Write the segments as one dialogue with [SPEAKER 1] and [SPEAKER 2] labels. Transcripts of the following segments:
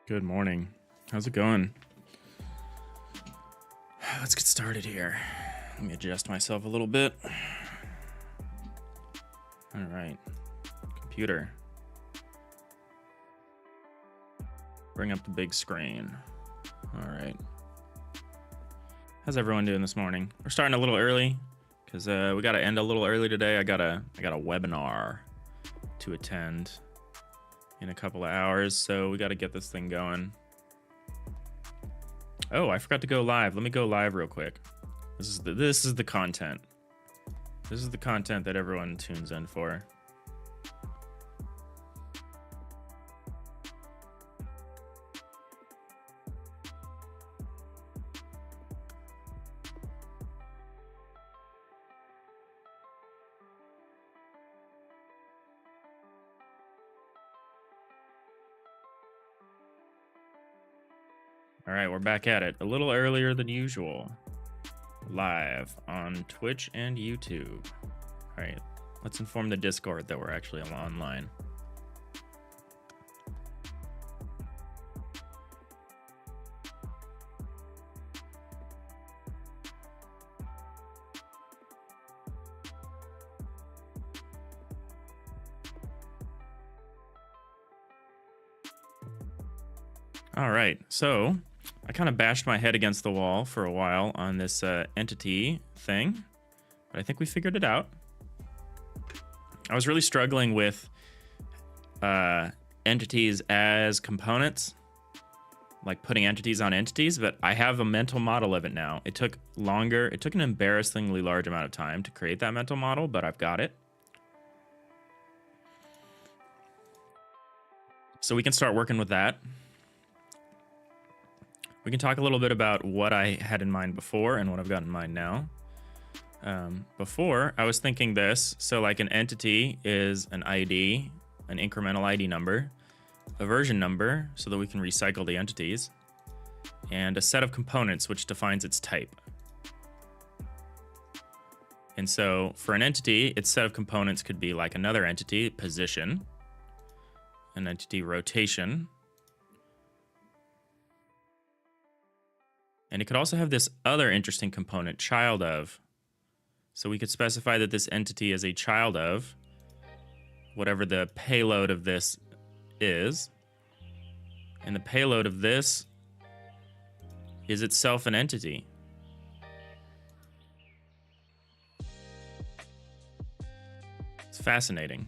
[SPEAKER 1] Good morning. How's it going? Let's get started here. Let me adjust myself a little bit. All right. Computer. Bring up the big screen. All right. How's everyone doing this morning? We're starting a little early because we got to end a little early today. I got a webinar to attend in a couple of hours, so we got to get this thing going. Oh, I forgot to go live. Let me go live real quick. This is the content. This is the content that everyone tunes in for. All right, we're back at it. A little earlier than usual. Live on Twitch and YouTube. All right, let's inform the Discord that we're actually online. All right, so I kind of bashed my head against the wall for a while on this entity thing, but I think we figured it out. I was really struggling with entities as components, like putting entities on entities, but I have a mental model of it now. It took longer. It took an embarrassingly large amount of time to create that mental model, but I've got it. So we can start working with that. We can talk a little bit about what I had in mind before and what I've got in mind now. Before, I was thinking this. So like an entity is an ID, an incremental ID number, a version number so that we can recycle the entities, and a set of components which defines its type. And so for an entity, its set of components could be like another entity, position, an entity rotation, and it could also have this other interesting component, child of. So we could specify that this entity is a child of whatever the payload of this is. And the payload of this is itself an entity. It's fascinating.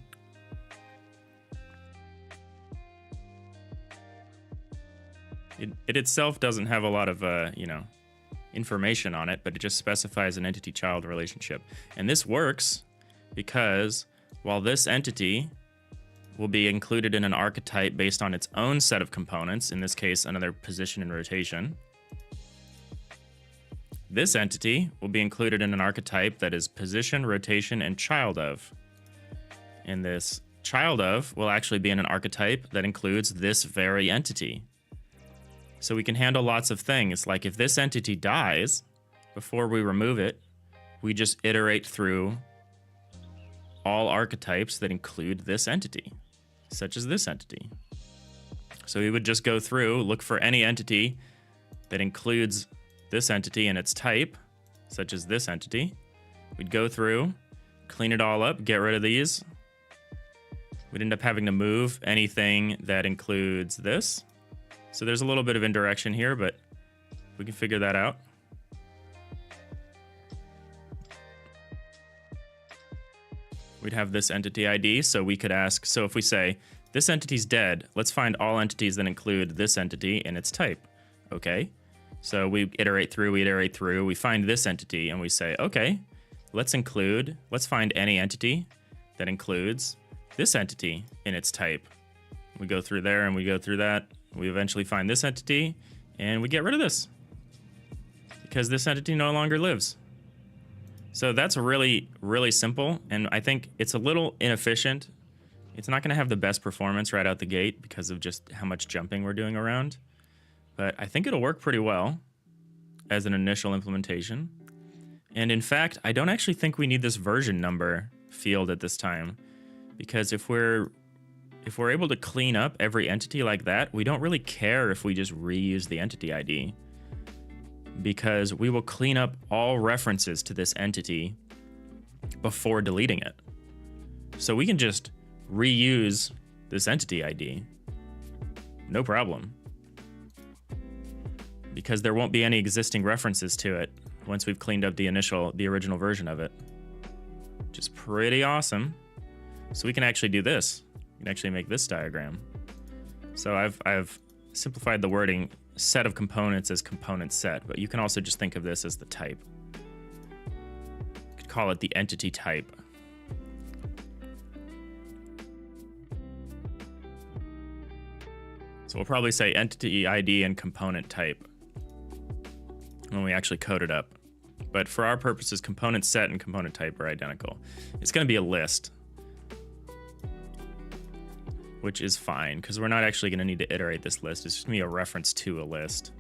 [SPEAKER 1] It itself doesn't have a lot of, information on it, but it just specifies an entity-child relationship. And this works because while this entity will be included in an archetype based on its own set of components, in this case, another position and rotation, this entity will be included in an archetype that is position, rotation, and child of. And this child of will actually be in an archetype that includes this very entity. So we can handle lots of things. Like if this entity dies, before we remove it, we just iterate through all archetypes that include this entity, such as this entity. So we would just go through, look for any entity that includes this entity and its type, such as this entity. We'd go through, clean it all up, get rid of these. We'd end up having to move anything that includes this. So there's a little bit of indirection here, but we can figure that out. We'd have this entity ID, so we could ask, so if we say, this entity's dead, let's find all entities that include this entity and its type. Okay, so we iterate through, we find this entity, and we say, okay, let's find any entity that includes this entity in its type. We go through there, and we go through that. We eventually find this entity, and we get rid of this because this entity no longer lives. So that's really, really simple, and I think it's a little inefficient. It's not going to have the best performance right out the gate because of just how much jumping we're doing around, but I think it'll work pretty well as an initial implementation. And in fact, I don't actually think we need this version number field at this time, because if we're if we're able to clean up every entity like that, we don't really care if we just reuse the entity ID, because we will clean up all references to this entity before deleting it. So we can just reuse this entity ID, no problem, because there won't be any existing references to it once we've cleaned up the original version of it, which is pretty awesome. So we can actually do this. We can actually make this diagram. So I've simplified the wording set of components as component set, but you can also just think of this as the type. You could call it the entity type. So we'll probably say entity ID and component type when we actually code it up. But for our purposes, component set and component type are identical. It's going to be a list, which is fine, because we're not actually going to need to iterate this list. It's just going to be a reference to a list.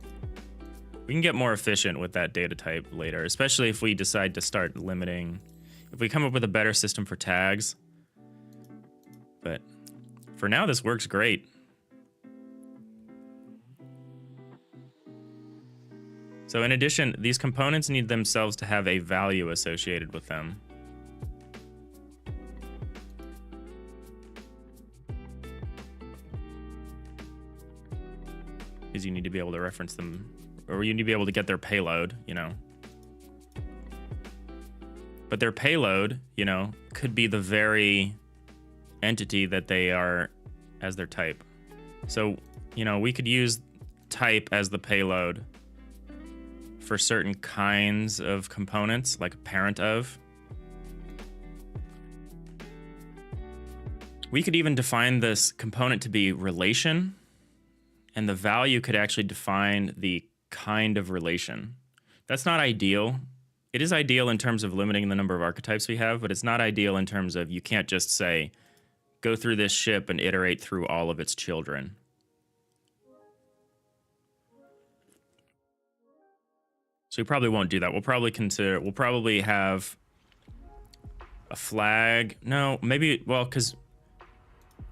[SPEAKER 1] We can get more efficient with that data type later, especially if we decide to start limiting, if we come up with a better system for tags. But for now, this works great. So in addition, these components need themselves to have a value associated with them. Because you need to be able to reference them, or you need to be able to get their payload, you know. But their payload, you know, could be the very entity that they are as their type. So, you know, we could use type as the payload for certain kinds of components, like parent of. We could even define this component to be relation, and the value could actually define the kind of relation. That's not ideal. It is ideal in terms of limiting the number of archetypes we have, but it's not ideal in terms of you can't just say, go through this ship and iterate through all of its children. So we probably won't do that. We'll probably have a flag. No, maybe, well, because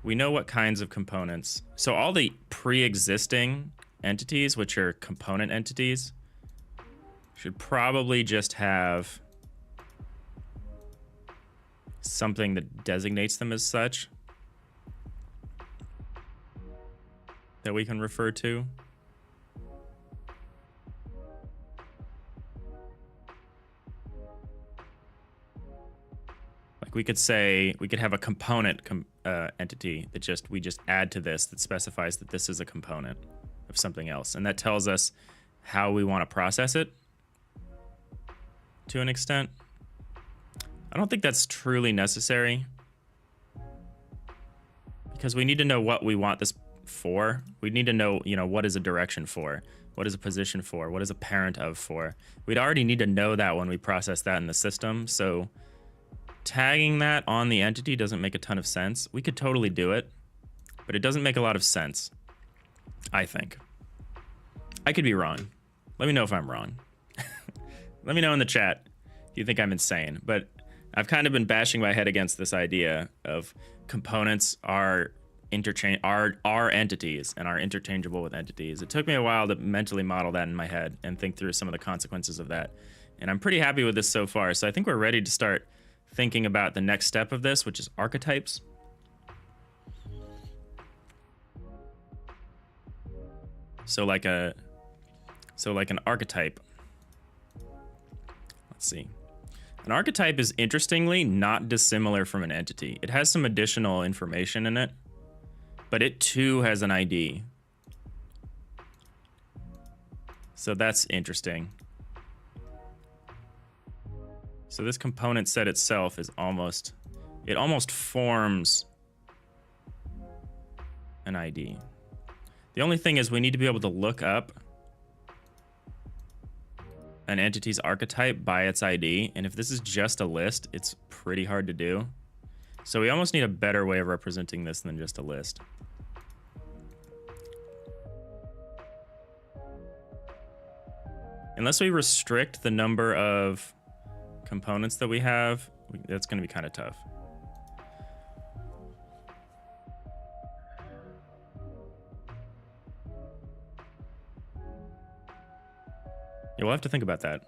[SPEAKER 1] we know what kinds of components. So all the pre-existing entities, which are component entities, should probably just have something that designates them as such that we can refer to. We could say, we could have a component entity that we just add to this that specifies that this is a component of something else. And that tells us how we want to process it to an extent. I don't think that's truly necessary, because we need to know what we want this for. We need to know, you know, what is a direction for? What is a position for? What is a parent of for? We'd already need to know that when we process that in the system. So tagging that on the entity doesn't make a ton of sense. We could totally do it, but it doesn't make a lot of sense, I think. I could be wrong. Let me know if I'm wrong. Let me know in the chat if you think I'm insane. But I've kind of been bashing my head against this idea of components are entities and are interchangeable with entities. It took me a while to mentally model that in my head and think through some of the consequences of that. And I'm pretty happy with this so far. So I think we're ready to start thinking about the next step of this, which is archetypes. So like an archetype. Let's see. An archetype is interestingly not dissimilar from an entity. It has some additional information in it, but it too has an ID. So that's interesting. So this component set itself is almost forms an ID. The only thing is we need to be able to look up an entity's archetype by its ID. And if this is just a list, it's pretty hard to do. So we almost need a better way of representing this than just a list. Unless we restrict the number of components that we have, that's going to be kind of tough. Yeah, we'll have to think about that.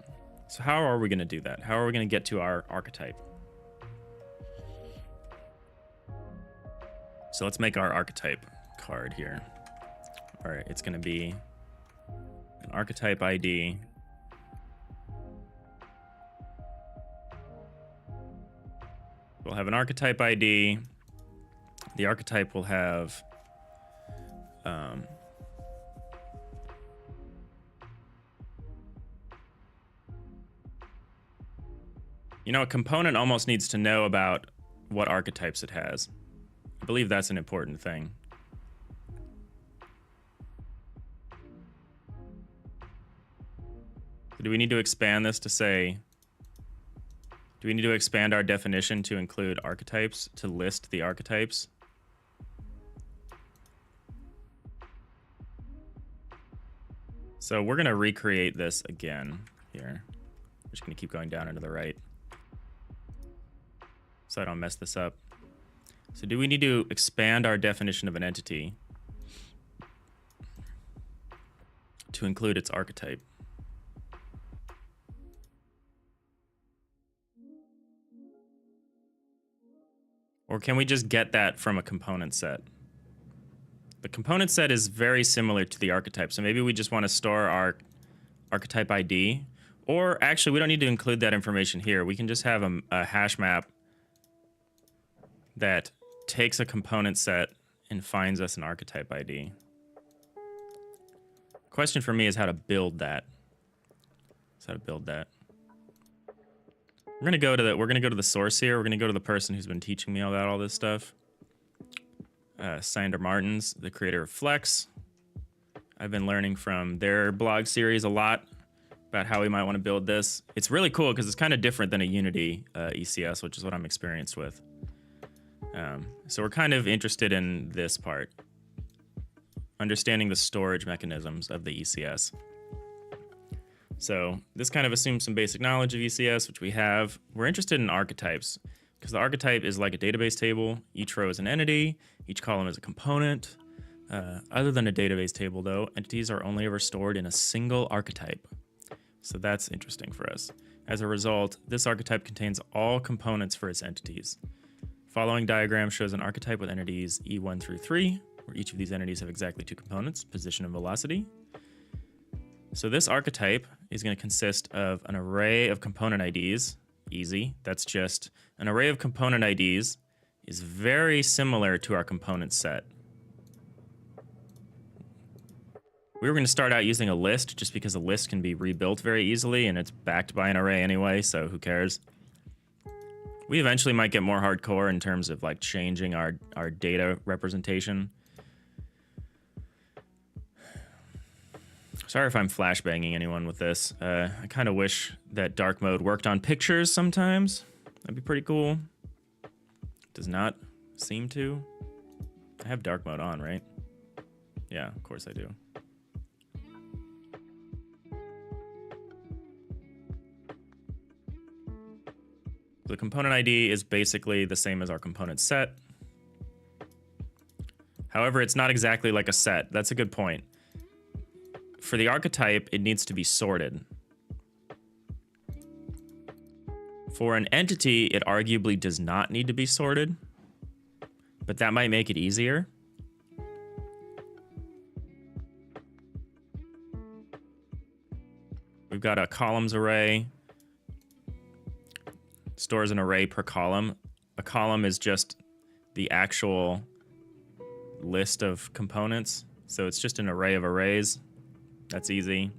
[SPEAKER 1] So how are we going to do that? How are we going to get to our archetype? So let's make our archetype card here. All right, it's going to be an archetype ID. We'll have an archetype ID. The archetype will have you know, a component almost needs to know about what archetypes it has. I believe that's an important thing. Do we need to expand this to say, do we need to expand our definition to include archetypes, to list the archetypes? So we're going to recreate this again here. We're just going to keep going down and to the right so I don't mess this up. So do we need to expand our definition of an entity to include its archetype? Or can we just get that from a component set? The component set is very similar to the archetype, so maybe we just want to store our archetype ID. Or actually, we don't need to include that information here. We can just have a hash map that takes a component set and finds us an archetype ID. Question for me is how to build that. We're gonna go to the source here. We're gonna go to the person who's been teaching me about all this stuff. Sander Martins, the creator of Flex. I've been learning from their blog series a lot about how we might want to build this. It's really cool because it's kind of different than a Unity ECS, which is what I'm experienced with. So we're kind of interested in this part, understanding the storage mechanisms of the ECS. So this kind of assumes some basic knowledge of ECS, which we have. We're interested in archetypes because the archetype is like a database table. Each row is an entity, each column is a component. Other than a database table, though, entities are only ever stored in a single archetype. So that's interesting for us. As a result, this archetype contains all components for its entities. Following diagram shows an archetype with entities E1 through 3, where each of these entities have exactly 2 components, position and velocity. So this archetype is going to consist of an array of component IDs. Easy. That's just an array of component IDs is very similar to our component set. We were going to start out using a list just because a list can be rebuilt very easily and it's backed by an array anyway, so who cares? We eventually might get more hardcore in terms of like changing our data representation. Sorry if I'm flashbanging anyone with this. I kind of wish that dark mode worked on pictures sometimes. That'd be pretty cool. Does not seem to. I have dark mode on, right? Yeah, of course I do. The component ID is basically the same as our component set. However, it's not exactly like a set. That's a good point. For the archetype, it needs to be sorted. For an entity, it arguably does not need to be sorted, but that might make it easier. We've got a columns array. Stores an array per column. A column is just the actual list of components. So it's just an array of arrays. That's easy.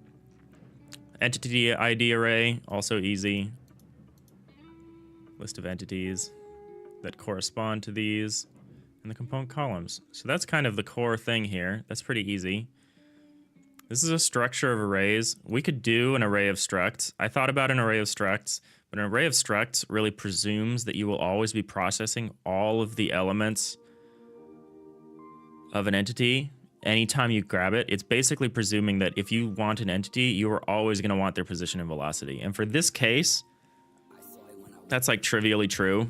[SPEAKER 1] Entity ID array, also easy. List of entities that correspond to these and the component columns. So that's kind of the core thing here. That's pretty easy. This is a structure of arrays. We could do an array of structs. I thought about an array of structs, but an array of structs really presumes that you will always be processing all of the elements of an entity anytime you grab it. It's basically presuming that if you want an entity, you are always going to want their position and velocity. And for this case, that's like trivially true.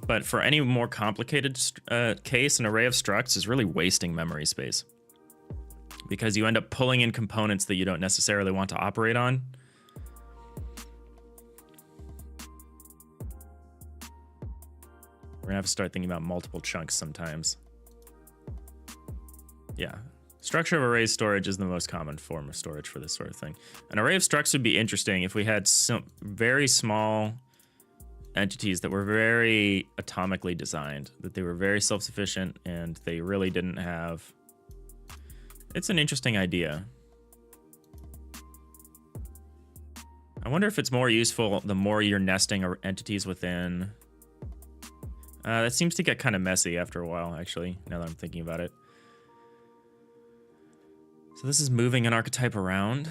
[SPEAKER 1] But for any more complicated case, an array of structs is really wasting memory space. because you end up pulling in components that you don't necessarily want to operate on. We're gonna have to start thinking about multiple chunks sometimes. Yeah. Structure of array storage is the most common form of storage for this sort of thing. An array of structs would be interesting if we had some very small entities that were very atomically designed, that they were very self-sufficient and they really didn't have... It's an interesting idea. I wonder if it's more useful the more you're nesting entities within... that seems to get kind of messy after a while, actually, now that I'm thinking about it. So this is moving an archetype around.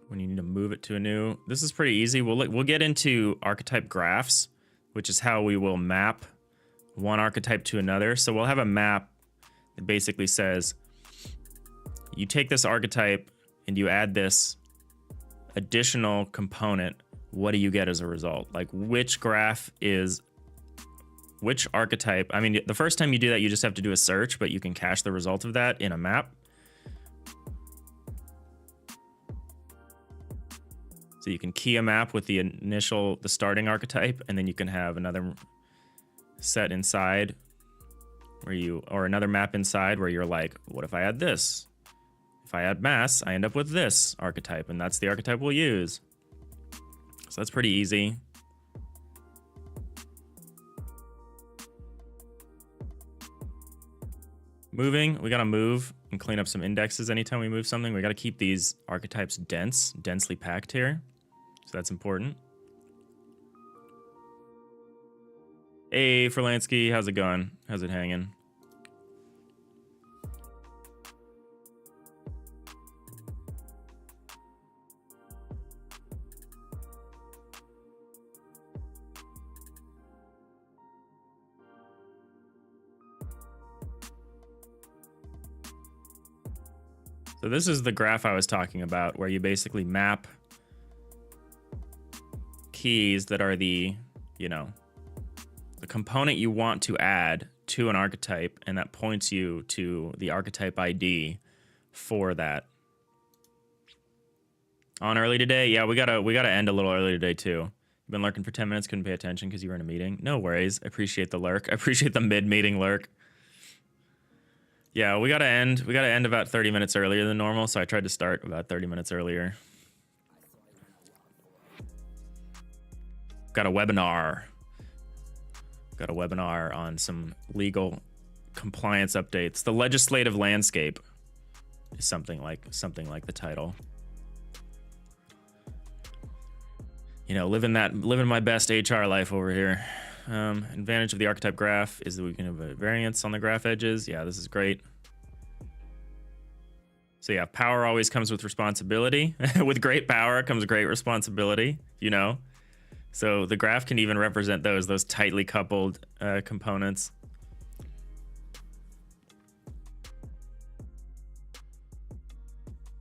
[SPEAKER 1] When you need to move it to a new... This is pretty easy. We'll get into archetype graphs, which is how we will map one archetype to another. So we'll have a map that basically says, you take this archetype and you add this additional component. What do you get as a result? Like, which graph is... which archetype? I mean, the first time you do that, you just have to do a search, but you can cache the result of that in a map. So you can key a map with the starting archetype, and then you can have another set inside or another map inside where you're like, what if I add this? If I add mass, I end up with this archetype, and that's the archetype we'll use. So that's pretty easy. Moving, we gotta move and clean up some indexes anytime we move something. We gotta keep these archetypes densely packed here. So that's important. Hey, Ferlansky, how's it going? How's it hanging? So this is the graph I was talking about, where you basically map keys that are the, you know, the component you want to add to an archetype, and that points you to the archetype ID for that. On early today? Yeah, we gotta end a little early today too. You've been lurking for 10 minutes, couldn't pay attention because you were in a meeting. No worries. I appreciate the lurk. I appreciate the mid-meeting lurk. Yeah, we gotta end about 30 minutes earlier than normal, so I tried to start about 30 minutes earlier. Got a webinar on some legal compliance updates. The legislative landscape is something like the title. You know, living my best HR life over here. Advantage of the archetype graph is that we can have a variance on the graph edges. Yeah, this is great. So yeah, power always comes with responsibility. With great power comes great responsibility, you know? So the graph can even represent those tightly coupled components.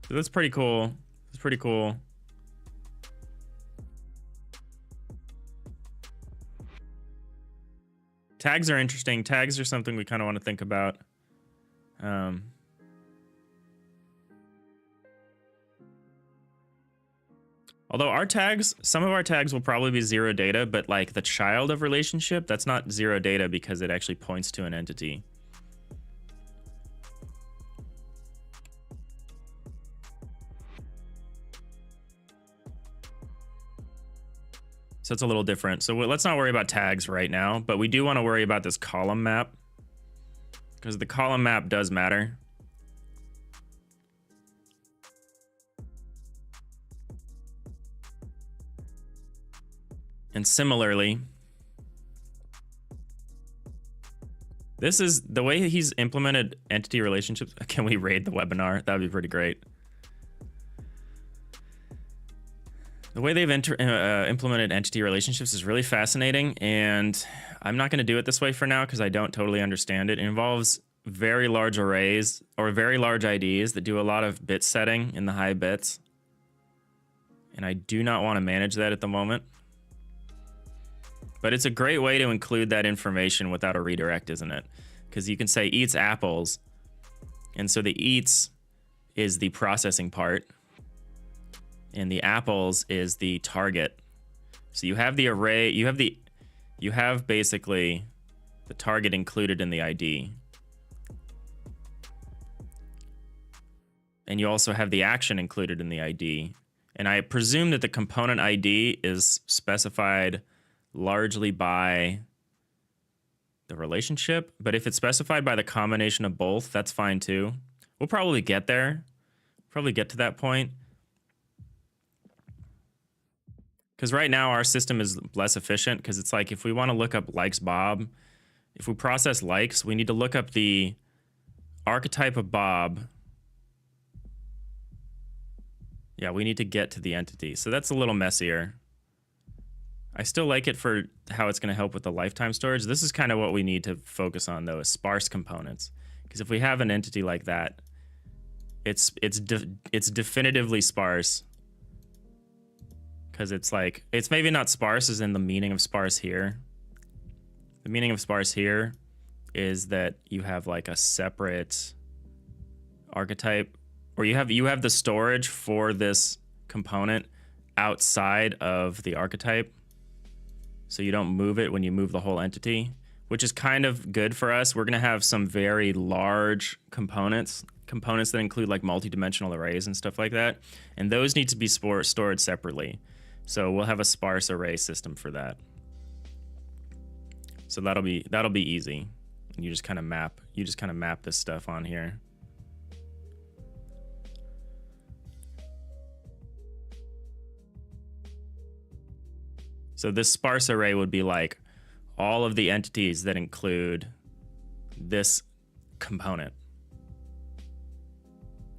[SPEAKER 1] So that's pretty cool. It's pretty cool. Tags are interesting. Tags are something we kind of want to think about. Although our tags, some of our tags will probably be zero data, but like the child of relationship, that's not zero data because it actually points to an entity. So it's a little different. So let's not worry about tags right now, but we do want to worry about this column map because the column map does matter. And similarly, this is the way he's implemented entity relationships. Can we raid the webinar? That would be pretty great. The way they've implemented entity relationships is really fascinating, and I'm not going to do it this way for now because I don't totally understand it. It involves very large arrays or very large IDs that do a lot of bit setting in the high bits, and I do not want to manage that at the moment. But it's a great way to include that information without a redirect, isn't it? because you can say eats apples. And so the eats is the processing part, and the apples is the target. So you have the array, you have basically the target included in the ID. And you also have the action included in the ID. And I presume that the component ID is specified largely by the relationship, but if it's specified by the combination of both, that's fine too. We'll probably get there, probably get to that point. Because right now our system is less efficient, because it's like if we want to look up likes Bob, if we process likes, we need to look up the archetype of Bob. Yeah, we need to get to the entity. So that's a little messier. I still like it for how it's going to help with the lifetime storage. This is kind of what we need to focus on, though, is sparse components. Because if we have an entity like that, it's definitively sparse. Because it's like, it's maybe not sparse as in the meaning of sparse here. The meaning of sparse here is that you have like a separate archetype, or you have the storage for this component outside of the archetype. So you don't move it when you move the whole entity, which is kind of good for us. We're going to have some very large components that include like multi-dimensional arrays and stuff like that. And those need to be stored separately. So we'll have a sparse array system for that. So that'll be easy. And you just kind of map this stuff on here. So this sparse array would be like all of the entities that include this component.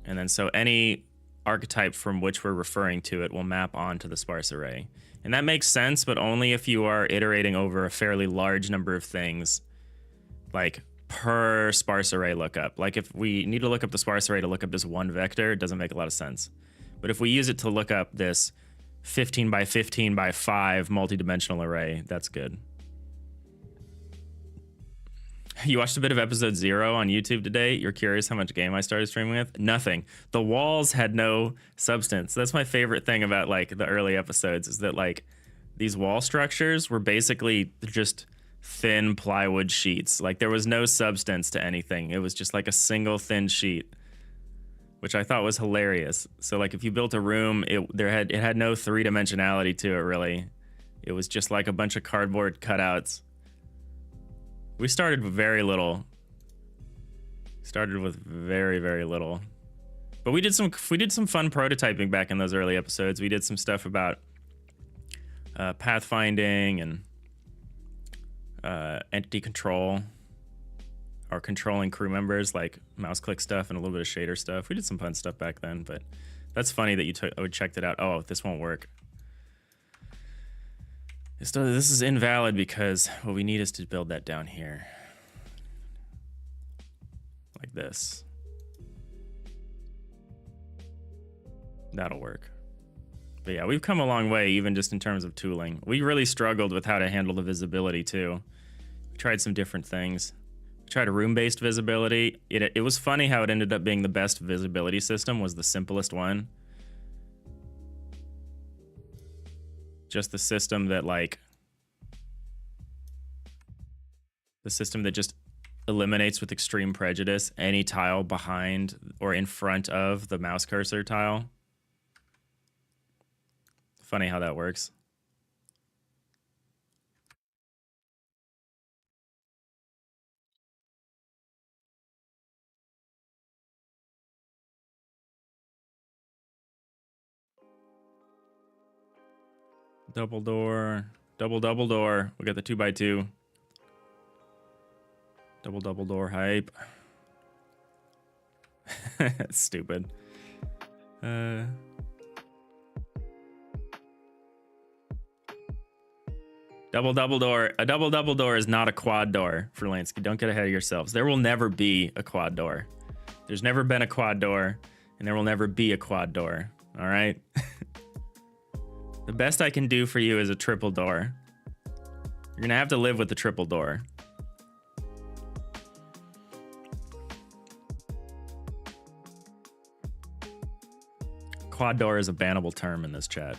[SPEAKER 1] And then so any archetype from which we're referring to it will map onto the sparse array. And that makes sense, but only if you are iterating over a fairly large number of things, like per sparse array lookup. Like if we need to look up the sparse array to look up this one vector, it doesn't make a lot of sense. But if we use it to look up this 15 by 15 by 5 multi-dimensional array, that's good. You watched a bit of episode 0 on YouTube today. You're curious how much game I started streaming with? Nothing. The walls had no substance. That's my favorite thing about like the early episodes, is that like these wall structures were basically just thin plywood sheets. Like there was no substance to anything. It was just like a single thin sheet, which I thought was hilarious. So like if you built a room, it had no three-dimensionality to it really. It was just like a bunch of cardboard cutouts. We started with very little. Started with very, very little. But we did some fun prototyping back in those early episodes. We did some stuff about pathfinding and entity control, or controlling crew members, like mouse click stuff and a little bit of shader stuff. We did some fun stuff back then, but that's funny that you checked it out. Oh, this won't work. This is invalid because what we need is to build that down here. Like this. That'll work. But yeah, we've come a long way, even just in terms of tooling. We really struggled with how to handle the visibility too. We tried some different things. We tried a room-based visibility. It was funny how it ended up being the best visibility system, was the simplest one. Just the system that just eliminates with extreme prejudice any tile behind or in front of the mouse cursor tile. Funny how that works. Double door. We got the 2x2. Double door hype. That's stupid. A double double door is not a quad door, Verlansky. Don't get ahead of yourselves. There will never be a quad door. There's never been a quad door, and there will never be a quad door. All right? The best I can do for you is a triple door. You're gonna have to live with the triple door. quad door is a bannable term in this chat.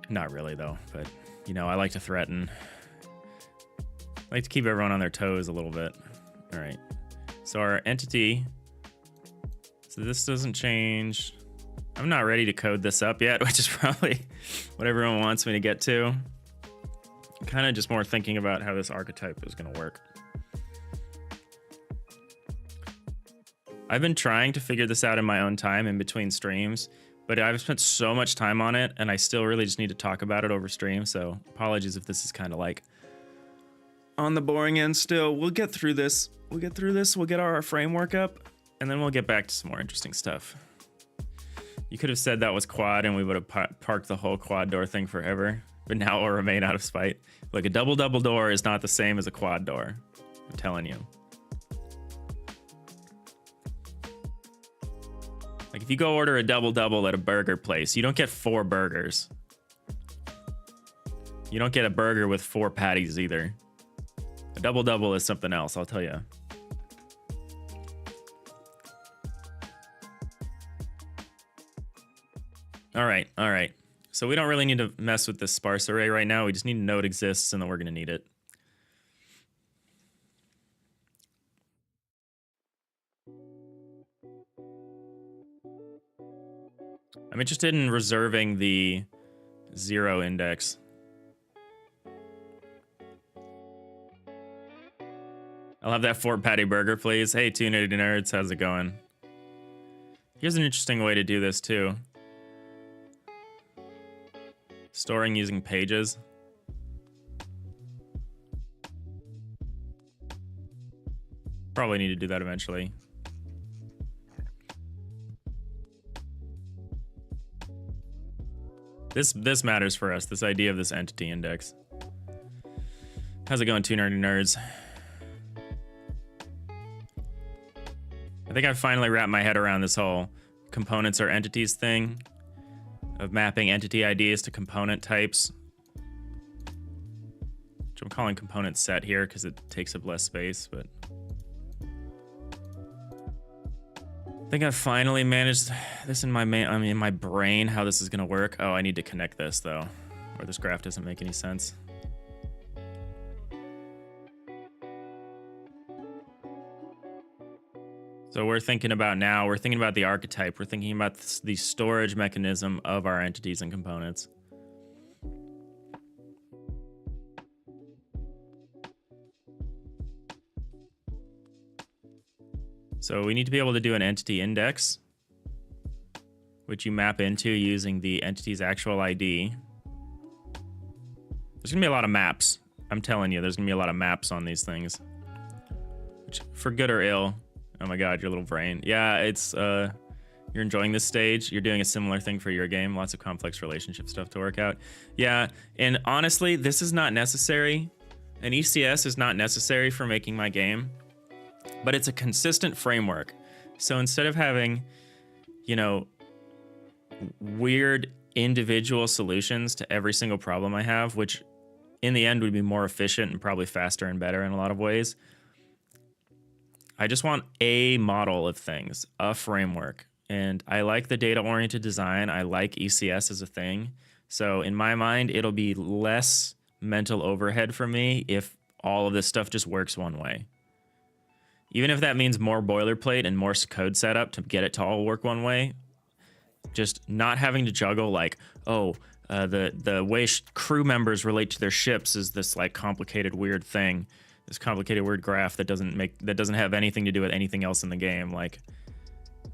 [SPEAKER 1] Not really though, but you know, I like to threaten. I like to keep everyone on their toes a little bit. All right, so our entity, so this doesn't change. I'm not ready to code this up yet, which is probably what everyone wants me to get to. I'm kind of just more thinking about how this archetype is going to work. I've been trying to figure this out in my own time in between streams, but I've spent so much time on it and I still really just need to talk about it over stream. So apologies if this is kind of like on the boring end still. We'll get through this. We'll get our framework up and then we'll get back to some more interesting stuff. You could have said that was quad and we would have parked the whole quad door thing forever, but now it will remain out of spite. Look, a double door is not the same as a quad door. I'm telling you. Like if you go order a double at a burger place, you don't get 4 burgers. You don't get a burger with 4 patties either. A double is something else, I'll tell you. All right. So we don't really need to mess with this sparse array right now. We just need to know it exists and then we're gonna need it. I'm interested in reserving the 0 index. I'll have that 4 patty burger, please. Hey, 2 nerdy nerds, how's it going? Here's an interesting way to do this too. Storing using pages. Probably need to do that eventually. This matters for us, this idea of this entity index. How's it going, 2 nerdy nerds? I think I've finally wrapped my head around this whole components or entities thing of mapping entity IDs to component types, which I'm calling component set here because it takes up less space, but I think I've finally managed this in my brain, how this is gonna work. Oh, I need to connect this though, or this graph doesn't make any sense. So we're thinking about the archetype. We're thinking about the storage mechanism of our entities and components. So we need to be able to do an entity index, which you map into using the entity's actual ID. There's gonna be a lot of maps. I'm telling you, there's gonna be a lot of maps on these things, which for good or ill. Oh my god, your little brain. Yeah, it's you're enjoying this stage. You're doing a similar thing for your game. Lots of complex relationship stuff to work out. Yeah, and honestly, this is not necessary. An ECS is not necessary for making my game, but it's a consistent framework. So instead of having, you know, weird individual solutions to every single problem I have, which in the end would be more efficient and probably faster and better in a lot of ways, I just want a model of things, a framework. And I like the data-oriented design. I like ECS as a thing. So in my mind, it'll be less mental overhead for me if all of this stuff just works one way. Even if that means more boilerplate and more code setup to get it to all work one way, just not having to juggle like, oh, the way crew members relate to their ships is this like complicated weird thing. This complicated word graph that doesn't have anything to do with anything else in the game. Like,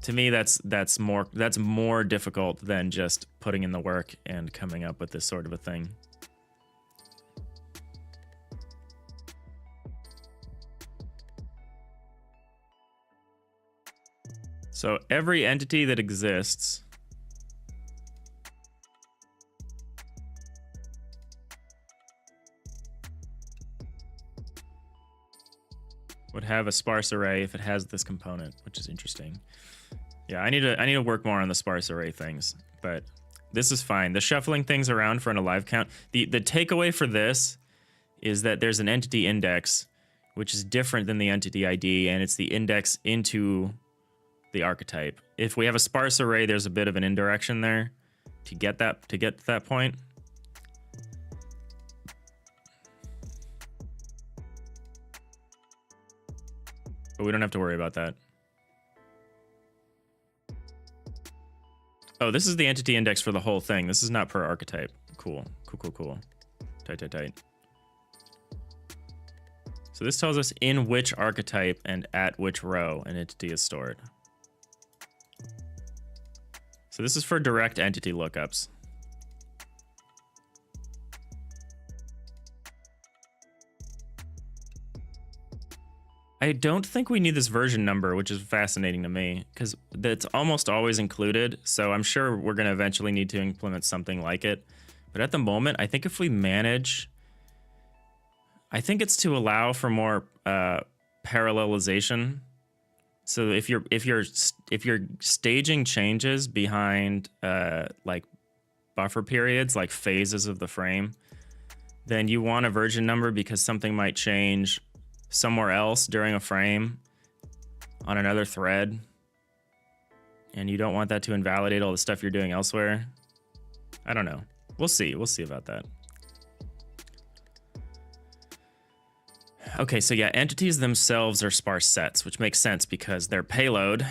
[SPEAKER 1] to me, that's more difficult than just putting in the work and coming up with this sort of a thing. So every entity that exists would have a sparse array if it has this component, which is interesting. Yeah, I need to work more on the sparse array things, but this is fine. The shuffling things around for an alive count. The takeaway for this is that there's an entity index, which is different than the entity ID, and it's the index into the archetype. If we have a sparse array, there's a bit of an indirection there to get to that point. But we don't have to worry about that. Oh, this is the entity index for the whole thing. This is not per archetype. Cool. Cool. Tight. So this tells us in which archetype and at which row an entity is stored. So this is for direct entity lookups. I don't think we need this version number, which is fascinating to me, because that's almost always included. So I'm sure we're going to eventually need to implement something like it. But at the moment, I think if we manage, I think it's to allow for more parallelization. So if you're staging changes behind like buffer periods, like phases of the frame, then you want a version number because something might change somewhere else during a frame on another thread, and you don't want that to invalidate all the stuff you're doing elsewhere. I don't know. We'll see about that. Okay, so yeah, entities themselves are sparse sets, which makes sense because their payload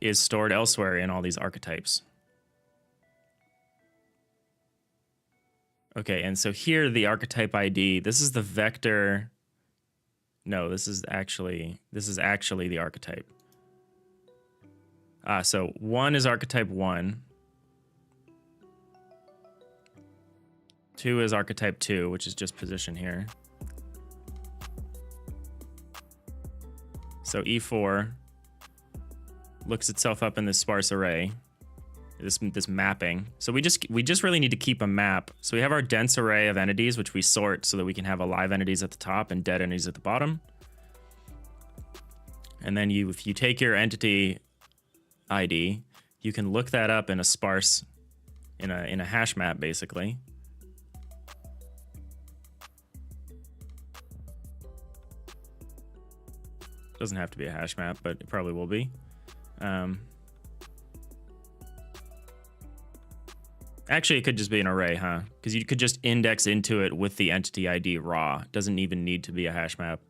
[SPEAKER 1] is stored elsewhere in all these archetypes. Okay, and so here the archetype ID, this is the vector. No, this is actually the archetype. So 1 is archetype 1. 2 is archetype 2, which is just position here. So E4 looks itself up in this sparse array, this mapping. So we just really need to keep a map. So we have our dense array of entities, which we sort so that we can have alive entities at the top and dead entities at the bottom. And then if you take your entity ID, you can look that up in a sparse, in a hash map, basically. Doesn't have to be a hash map, but it probably will be. Actually, it could just be an array, huh? Because you could just index into it with the entity ID raw. It doesn't even need to be a hash map.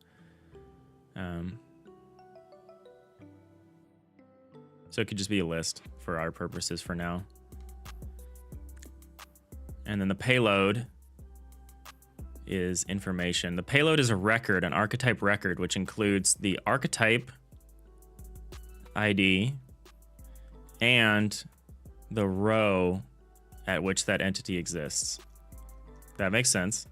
[SPEAKER 1] So it could just be a list for our purposes for now. And then the payload is information. The payload is a record, an archetype record, which includes the archetype ID and the row at which that entity exists. That makes sense.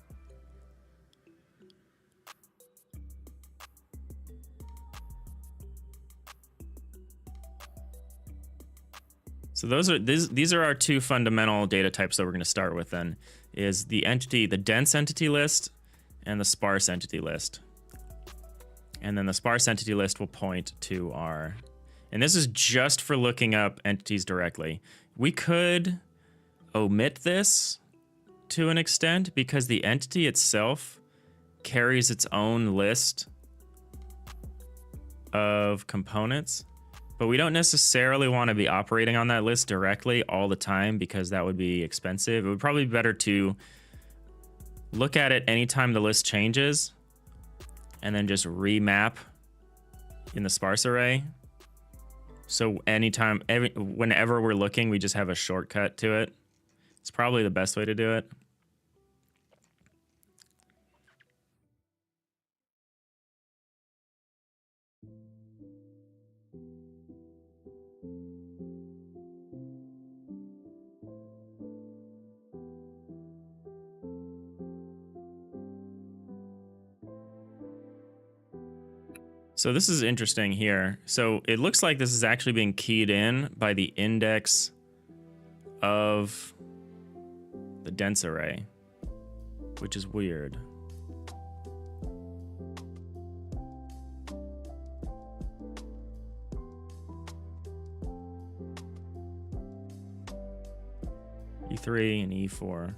[SPEAKER 1] So these are our two fundamental data types that we're going to start with then, is the dense entity list and the sparse entity list. And then the sparse entity list will point to our, and this is just for looking up entities directly. We could omit this to an extent because the entity itself carries its own list of components, but we don't necessarily want to be operating on that list directly all the time because that would be expensive. It would probably be better to look at it anytime the list changes and then just remap in the sparse array. So whenever we're looking, we just have a shortcut to it. It's probably the best way to do it. So this is interesting here. So it looks like this is actually being keyed in by the index of the dense array, which is weird. E3 and E4.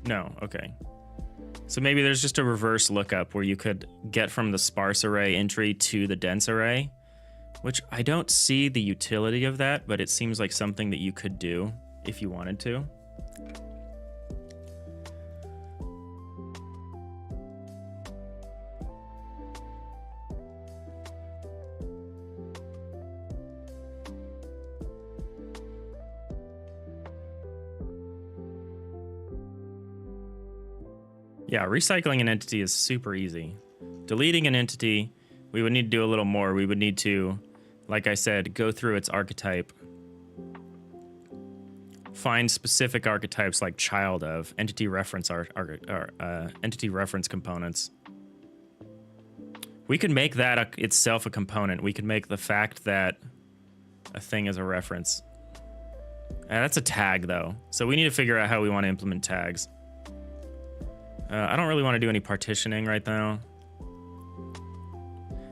[SPEAKER 1] No, okay. So maybe there's just a reverse lookup where you could get from the sparse array entry to the dense array, which I don't see the utility of that, but it seems like something that you could do if you wanted to. Yeah, recycling an entity is super easy. Deleting an entity, we would need to do a little more. We would need to, like I said, go through its archetype, find specific archetypes like child of, entity reference entity reference components. We could make that itself a component. We could make the fact that a thing is a reference. That's a tag though. So we need to figure out how we want to implement tags. I don't really want to do any partitioning right now.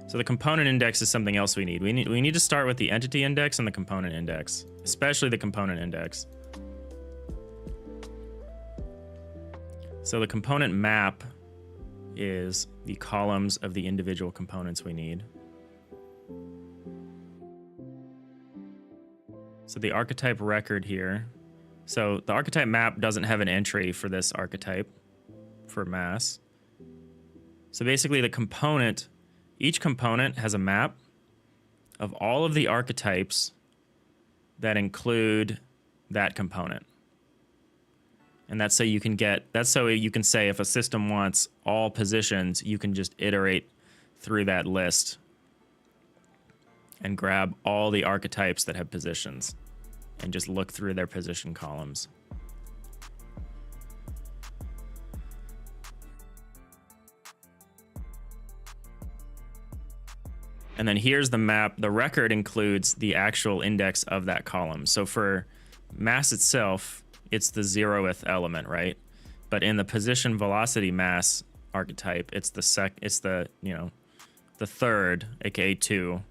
[SPEAKER 1] So the component index is something else we need. We need to start with the entity index and the component index, especially the component index. So the component map is the columns of the individual components we need. So the archetype record here. So the archetype map doesn't have an entry for this archetype for mass. So basically the component, each component has a map of all of the archetypes that include that component. And that's so you can say if a system wants all positions, you can just iterate through that list and grab all the archetypes that have positions and just look through their position columns. And then here's the map. The record includes the actual index of that column. So for mass itself, it's the 0th element, right? But in the position velocity mass archetype, it's the third, aka 2.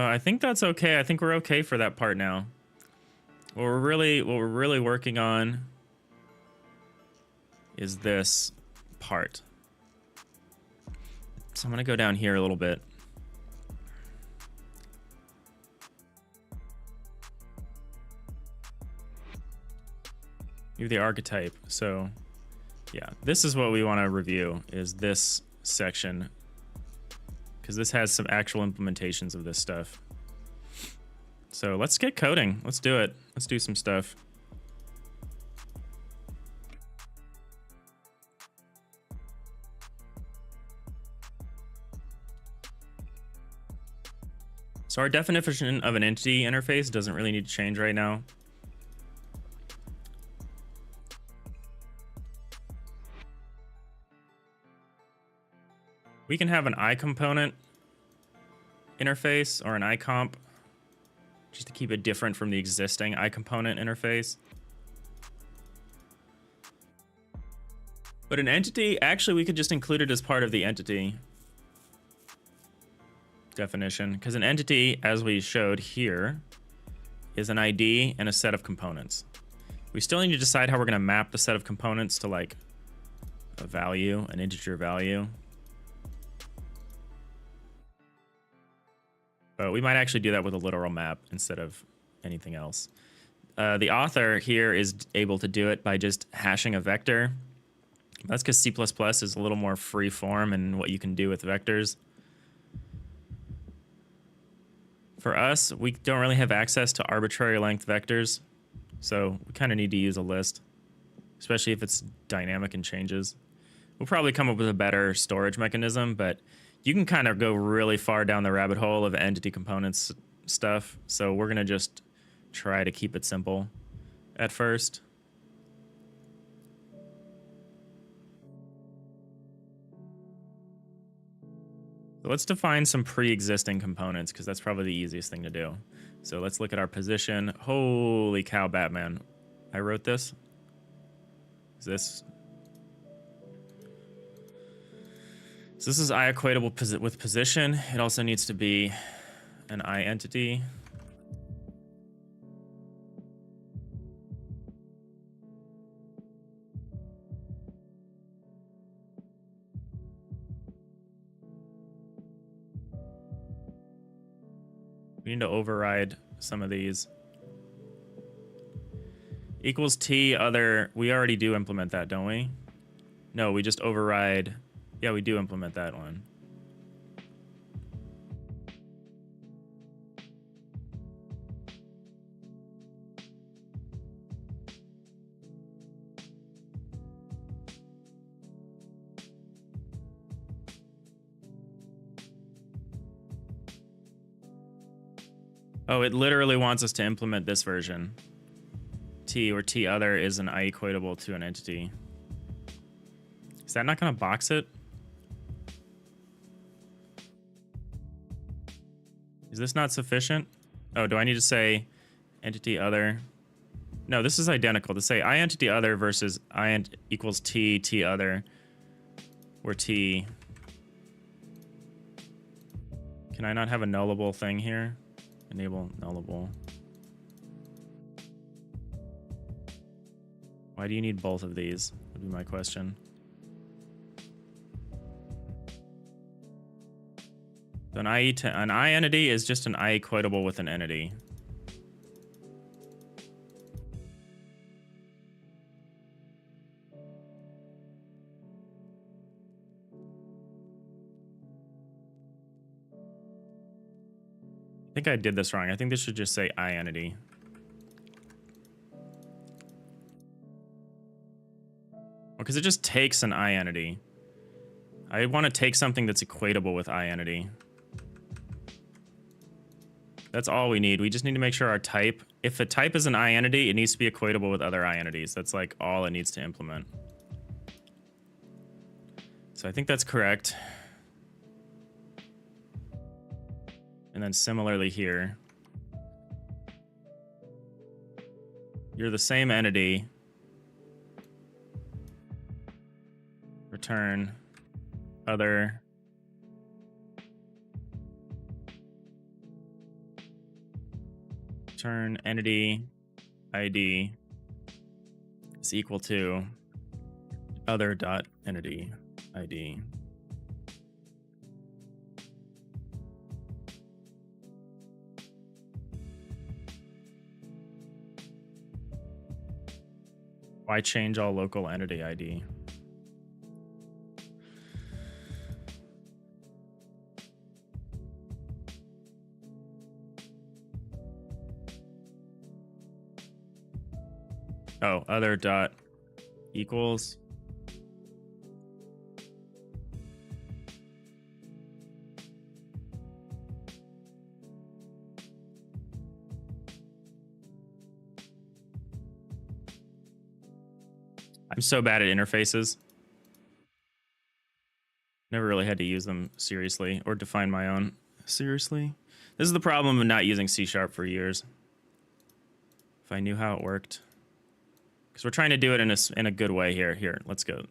[SPEAKER 1] I think that's okay. I think we're okay for that part now. What we're really working on is this part. So I'm gonna go down here a little bit. Do the archetype. So yeah, this is what we want to review, is this section, because this has some actual implementations of this stuff. So let's get coding. Let's do it. Let's do some stuff. So our definition of an entity interface doesn't really need to change right now. We can have an iComponent interface or an iComp just to keep it different from the existing iComponent interface. But an entity, actually we could just include it as part of the entity definition, because an entity, as we showed here, is an ID and a set of components. We still need to decide how we're going to map the set of components to like a value, an integer value. But we might actually do that with a literal map instead of anything else. The author here is able to do it by just hashing a vector. That's because C++ is a little more free form in what you can do with vectors. For us, we don't really have access to arbitrary length vectors, so we kind of need to use a list, especially if it's dynamic and changes. We'll probably come up with a better storage mechanism, but you can kind of go really far down the rabbit hole of entity components stuff. So we're going to just try to keep it simple at first. So let's define some pre-existing components because that's probably the easiest thing to do. So let's look at our position. Holy cow, Batman. I wrote this. Is this? So this is I equatable with position. It also needs to be an I entity. We need to override some of these. Equals T other. We already do implement that, don't we? No, we just override. Yeah, we do implement that one. Oh, it literally wants us to implement this version. T or T other is an I equatable to an entity. Is that not going to box it? Is this not sufficient? Oh, do I need to say entity other? No, this is identical. To say I entity other versus I equals T, T other, where T. Can I not have a nullable thing here? Enable nullable. Why do you need both of these? Would be my question. So an I entity is just an I equatable with an entity. I think I did this wrong. I think this should just say I entity. Because it just takes an I entity. I want to take something that's equatable with I entity. That's all we need. We just need to make sure our type, if a type is an I entity, it needs to be equatable with other I entities. That's like all it needs to implement. So I think that's correct. And then similarly here. You're the same entity. Return other. Return entity ID is equal to other dot entity ID. Why change all local entity ID? Oh, other dot equals. I'm so bad at interfaces. Never really had to use them seriously or define my own seriously. This is the problem of not using C# for years. If I knew how it worked. Because we're trying to do it in a good way here. Here, let's go.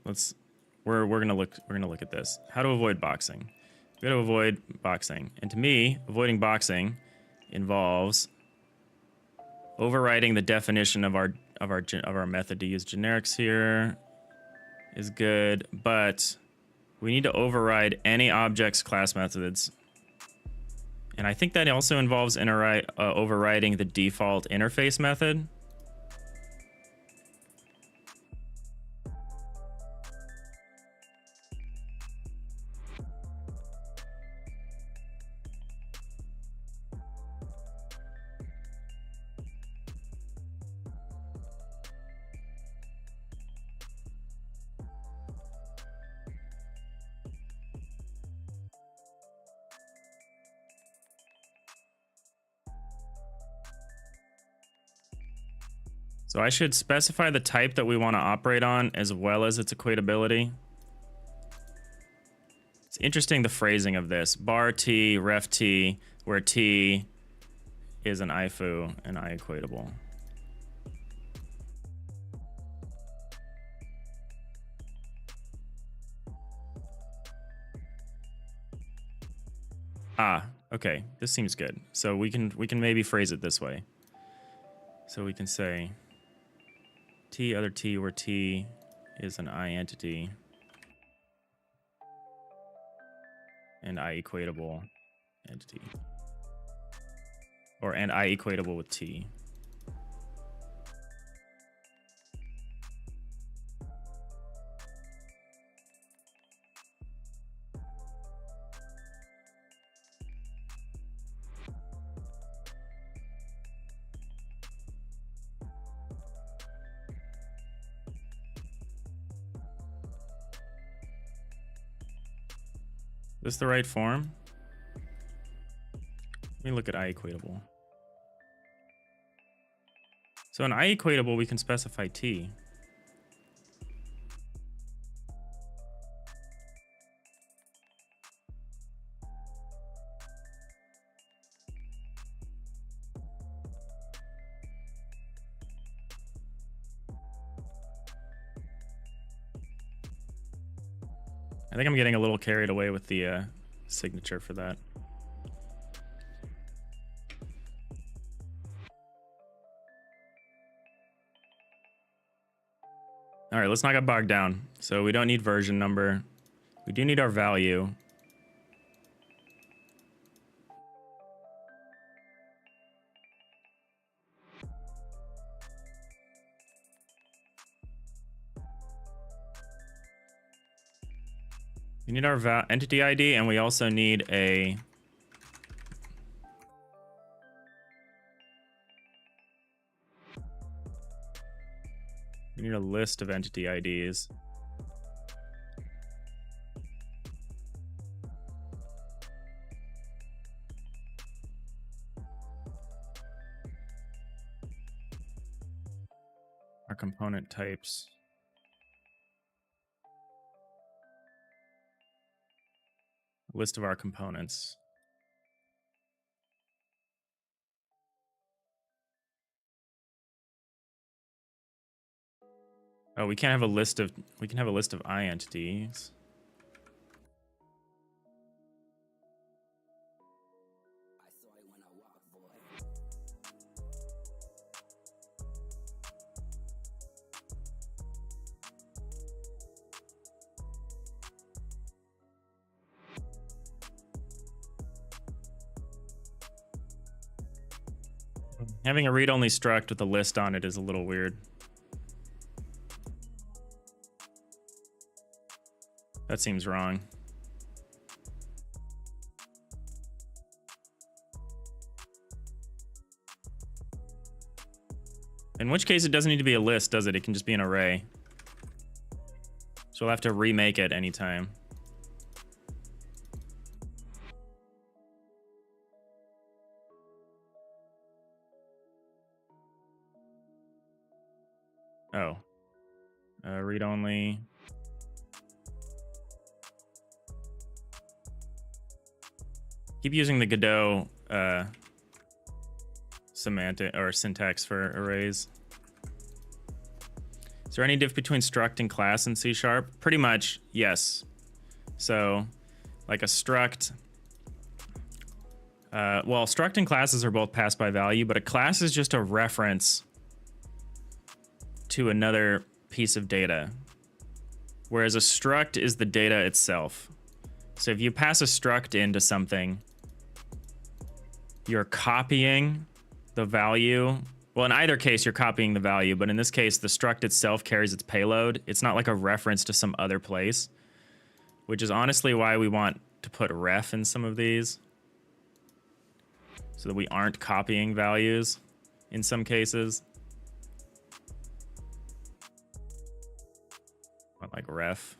[SPEAKER 1] We're gonna look at this. How to avoid boxing. We gotta avoid boxing. And to me, avoiding boxing involves overriding the definition of our method. To use generics here is good, but we need to override any objects class methods. And I think that also involves overriding the default interface method. So I should specify the type that we want to operate on as well as its equatability. It's interesting the phrasing of this. Bar t, ref t, where t is an IFU and I equatable. Ah, okay, this seems good. So we can maybe phrase it this way. So we can say t other t where t is an I entity and I equatable entity. Or and I equatable with t. Is this the right form? Let me look at I equatable. So in I equatable, we can specify t. I think I'm getting a little carried away with the signature for that. All right, let's not get bogged down. So we don't need version number. We do need our value. We need our entity ID, and we also need a list of entity IDs. Our component types. List of our components. Oh, we can't have a list of, we can have a list of I entities. Having a read-only struct with a list on it is a little weird. That seems wrong. In which case, it doesn't need to be a list, does it? It can just be an array. So we'll have to remake it anytime. Oh. Read-only. Keep using the Godot semantic or syntax for arrays. Is there any diff between struct and class in C#? Pretty much, yes. So, like a struct. Well, struct and classes are both passed by value, but a class is just a reference to another piece of data, whereas a struct is the data itself. So if you pass a struct into something, you're copying the value. Well, in either case, you're copying the value, but in this case, the struct itself carries its payload. It's not like a reference to some other place, which is honestly why we want to put ref in some of these, so that we aren't copying values in some cases. Like ref.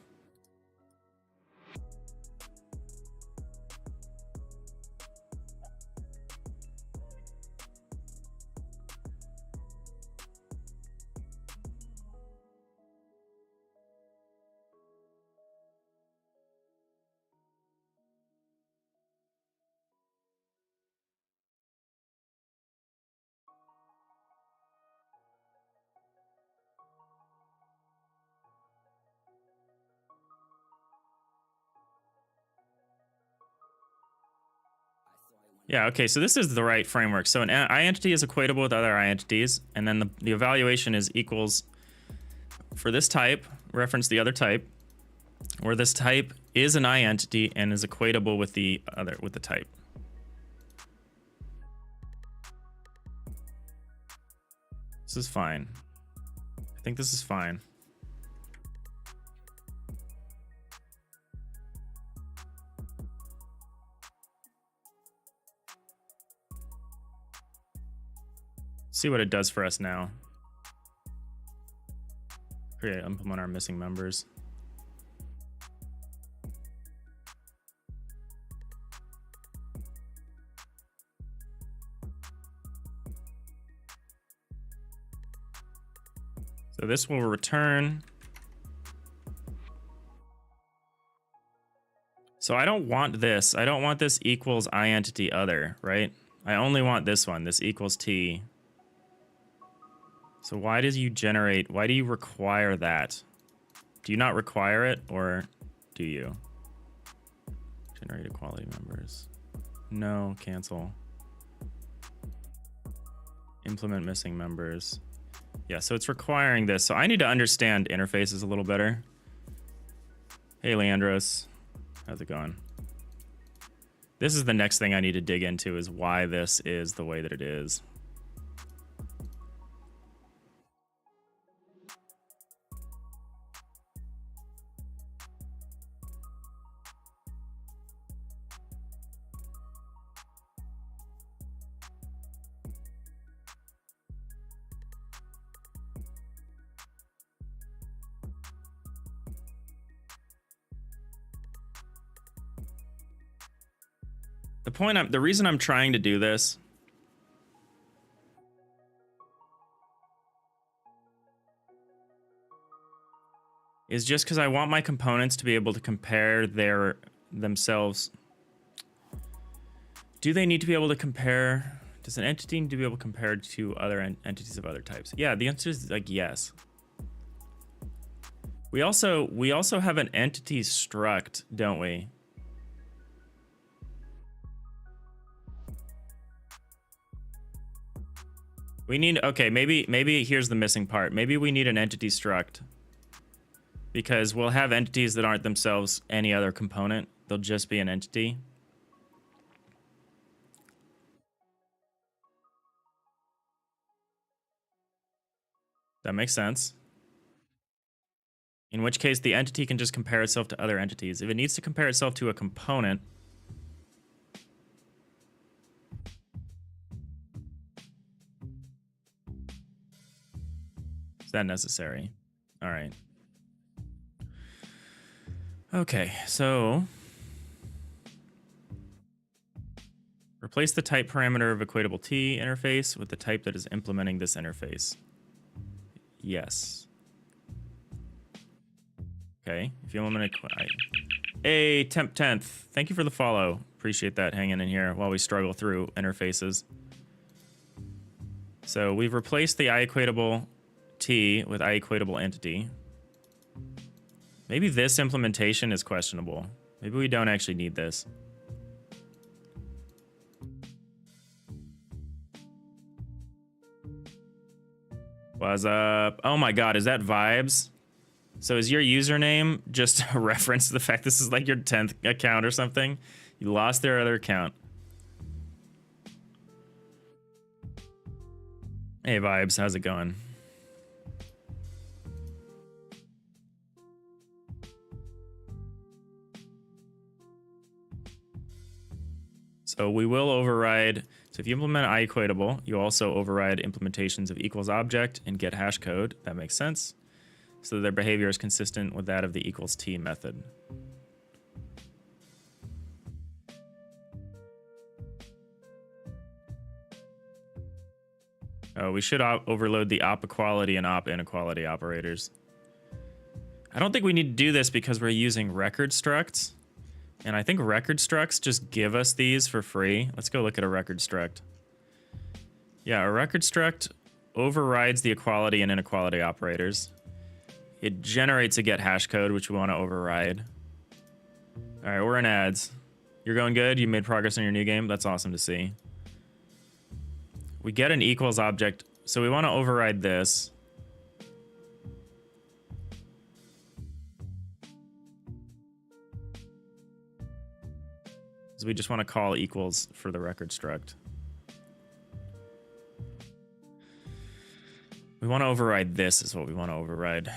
[SPEAKER 1] Yeah, okay, so this is the right framework. So an iEntity is equatable with other iEntities, and then the evaluation is equals for this type, reference the other type, where this type is an iEntity and is equatable with the type. This is fine. I think this is fine. See what it does for us now. Create, implement our missing members. So this will return. So I don't want this. I don't want this equals iEntity other, right? I only want this one, this equals T. So why do you require that? Do you not require it, or do you? Generate equality members. No, cancel. Implement missing members. Yeah, so it's requiring this. So I need to understand interfaces a little better. Hey, Leandros. How's it going? This is the next thing I need to dig into, is why this is the way that it is. The reason I'm trying to do this is just because I want my components to be able to compare themselves. Do they need to be able to compare? Does an entity need to be able to compare to other entities of other types? Yeah, the answer is like yes. We also have an entity struct, don't we? We need, okay, maybe here's the missing part. Maybe we need an entity struct, because we'll have entities that aren't themselves any other component. They'll just be an entity. That makes sense. In which case the entity can just compare itself to other entities. If it needs to compare itself to a component, is that necessary? All right. Okay, so replace the type parameter of equatable T interface with the type that is implementing this interface. Yes. Okay, if you implement hey, Temp 10th, thank you for the follow. Appreciate that, hanging in here while we struggle through interfaces. So we've replaced the iEquatable T with iEquatable entity. Maybe this implementation is questionable. Maybe we don't actually need this. What's up? Oh my god, is that Vibes? So is your username just a reference to the fact this is like your 10th account or something? You lost their other account. Hey Vibes, how's it going? So we will override, so if you implement iEquatable, you also override implementations of equals object and get hash code. That makes sense. So their behavior is consistent with that of the equals T method. Oh, we should overload the op equality and op inequality operators. I don't think we need to do this because we're using record structs. And I think record structs just give us these for free. Let's go look at a record struct. Yeah, a record struct overrides the equality and inequality operators. It generates a get hash code, which we want to override. All right, we're in ads. You're going good? You made progress in your new game? That's awesome to see. We get an equals object, so we want to override this. So we just want to call equals for the record struct. We want to override this is what we want to override.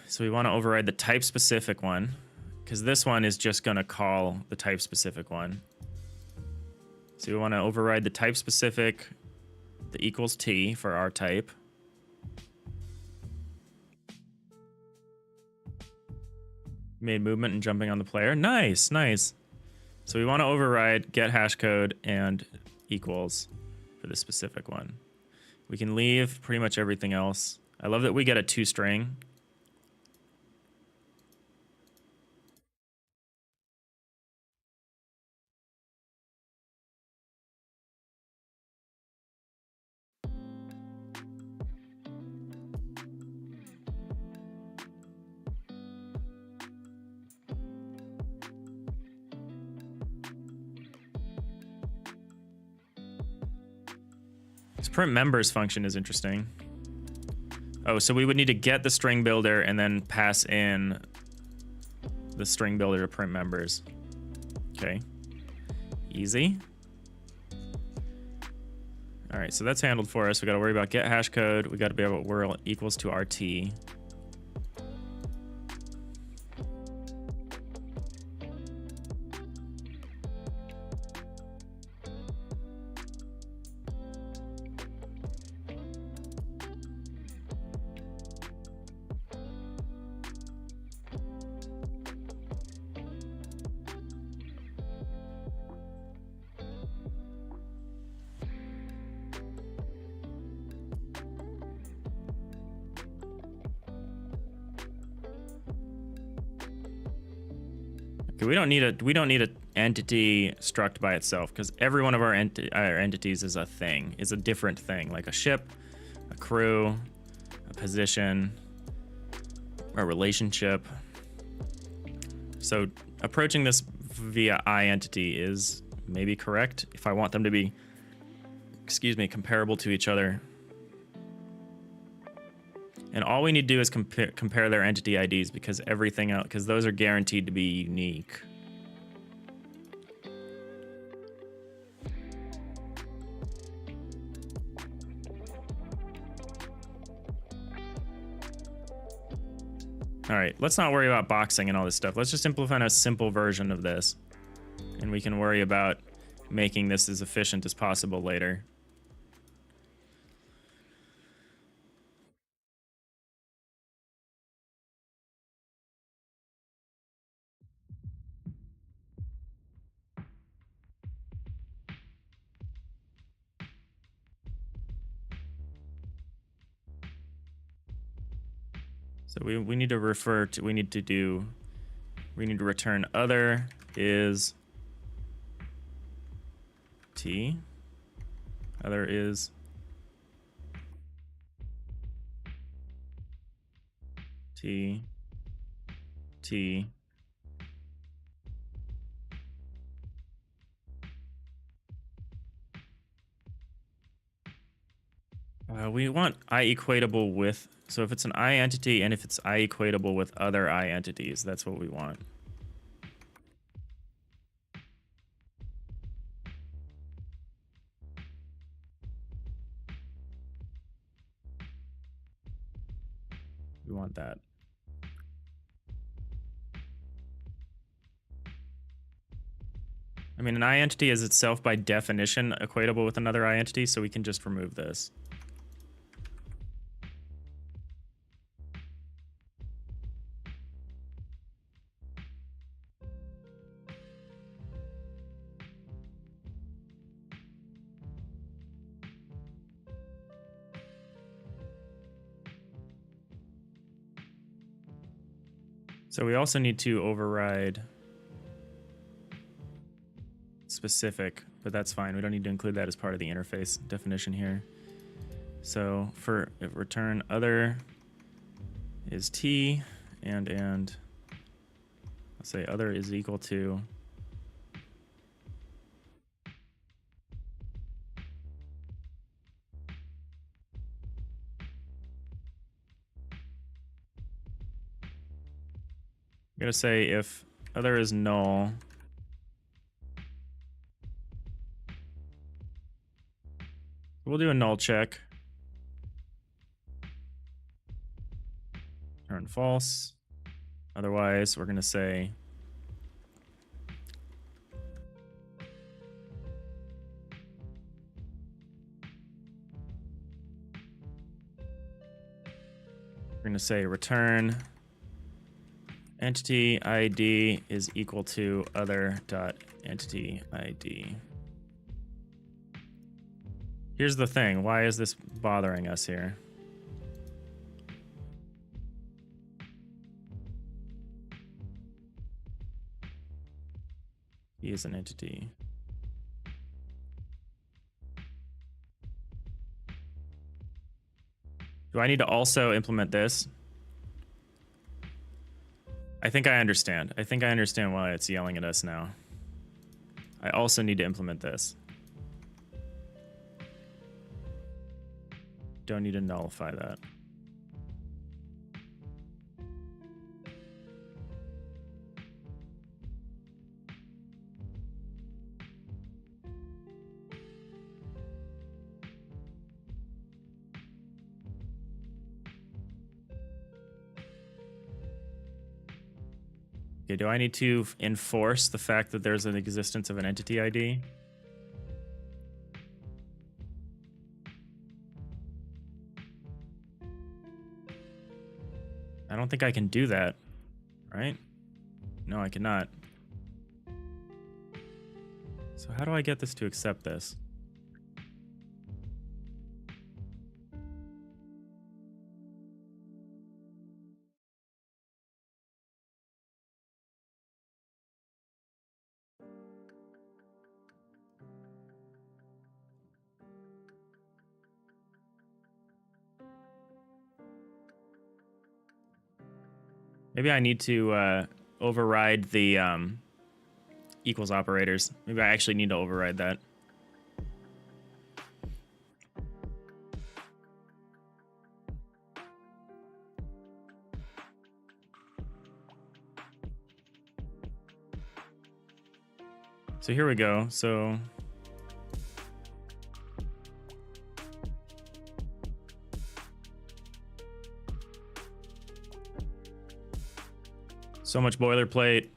[SPEAKER 1] So we want to override the type specific one, because this one is just going to call the type specific one. So we want to override the type specific, the equals t for our type. Made movement and jumping on the player. Nice, nice. So we want to override get hash code and equals for the specific one. We can leave pretty much everything else. I love that we get a toString. This print members function is interesting. Oh, so we would need to get the string builder and then pass in the string builder to print members. Okay. Easy. All right, so that's handled for us. We got to worry about get hash code. We got to be able to worry equals to RT. We don't need a entity struct by itself, because every one of our entities is a thing, is a different thing, like a ship, a crew, a position, a relationship. So approaching this via entity is maybe correct if I want them to be, comparable to each other. And all we need to do is compare their entity IDs, because everything else, because those are guaranteed to be unique. All right, let's not worry about boxing and all this stuff. Let's just implement a simple version of this, and we can worry about making this as efficient as possible later. So we need to refer to, we need to return other is t, other is t, t, we want I equatable with, so if it's an I entity and if it's I equatable with other I entities, that's what we want. We want that. I mean, an I entity is itself by definition equatable with another I entity, so we can just remove this. So we also need to override specific, but that's fine. We don't need to include that as part of the interface definition here. So for return other is t, and I'll say other is equal to going to say if other is null, we'll do a null check. Turn false. Otherwise, we're going to say return entity ID is equal to other dot entity ID. Here's the thing. Why is this bothering us here? He is an entity. Do I need to also implement this? I think I understand. I think I understand why it's yelling at us now. I also need to implement this. Don't need to nullify that. Okay, do I need to enforce the fact that there's an existence of an entity ID? I don't think I can do that, right? No, I cannot. So how do I get this to accept this? Maybe I need to override the equals operators. Maybe I actually need to override that. So here we go. So much boilerplate.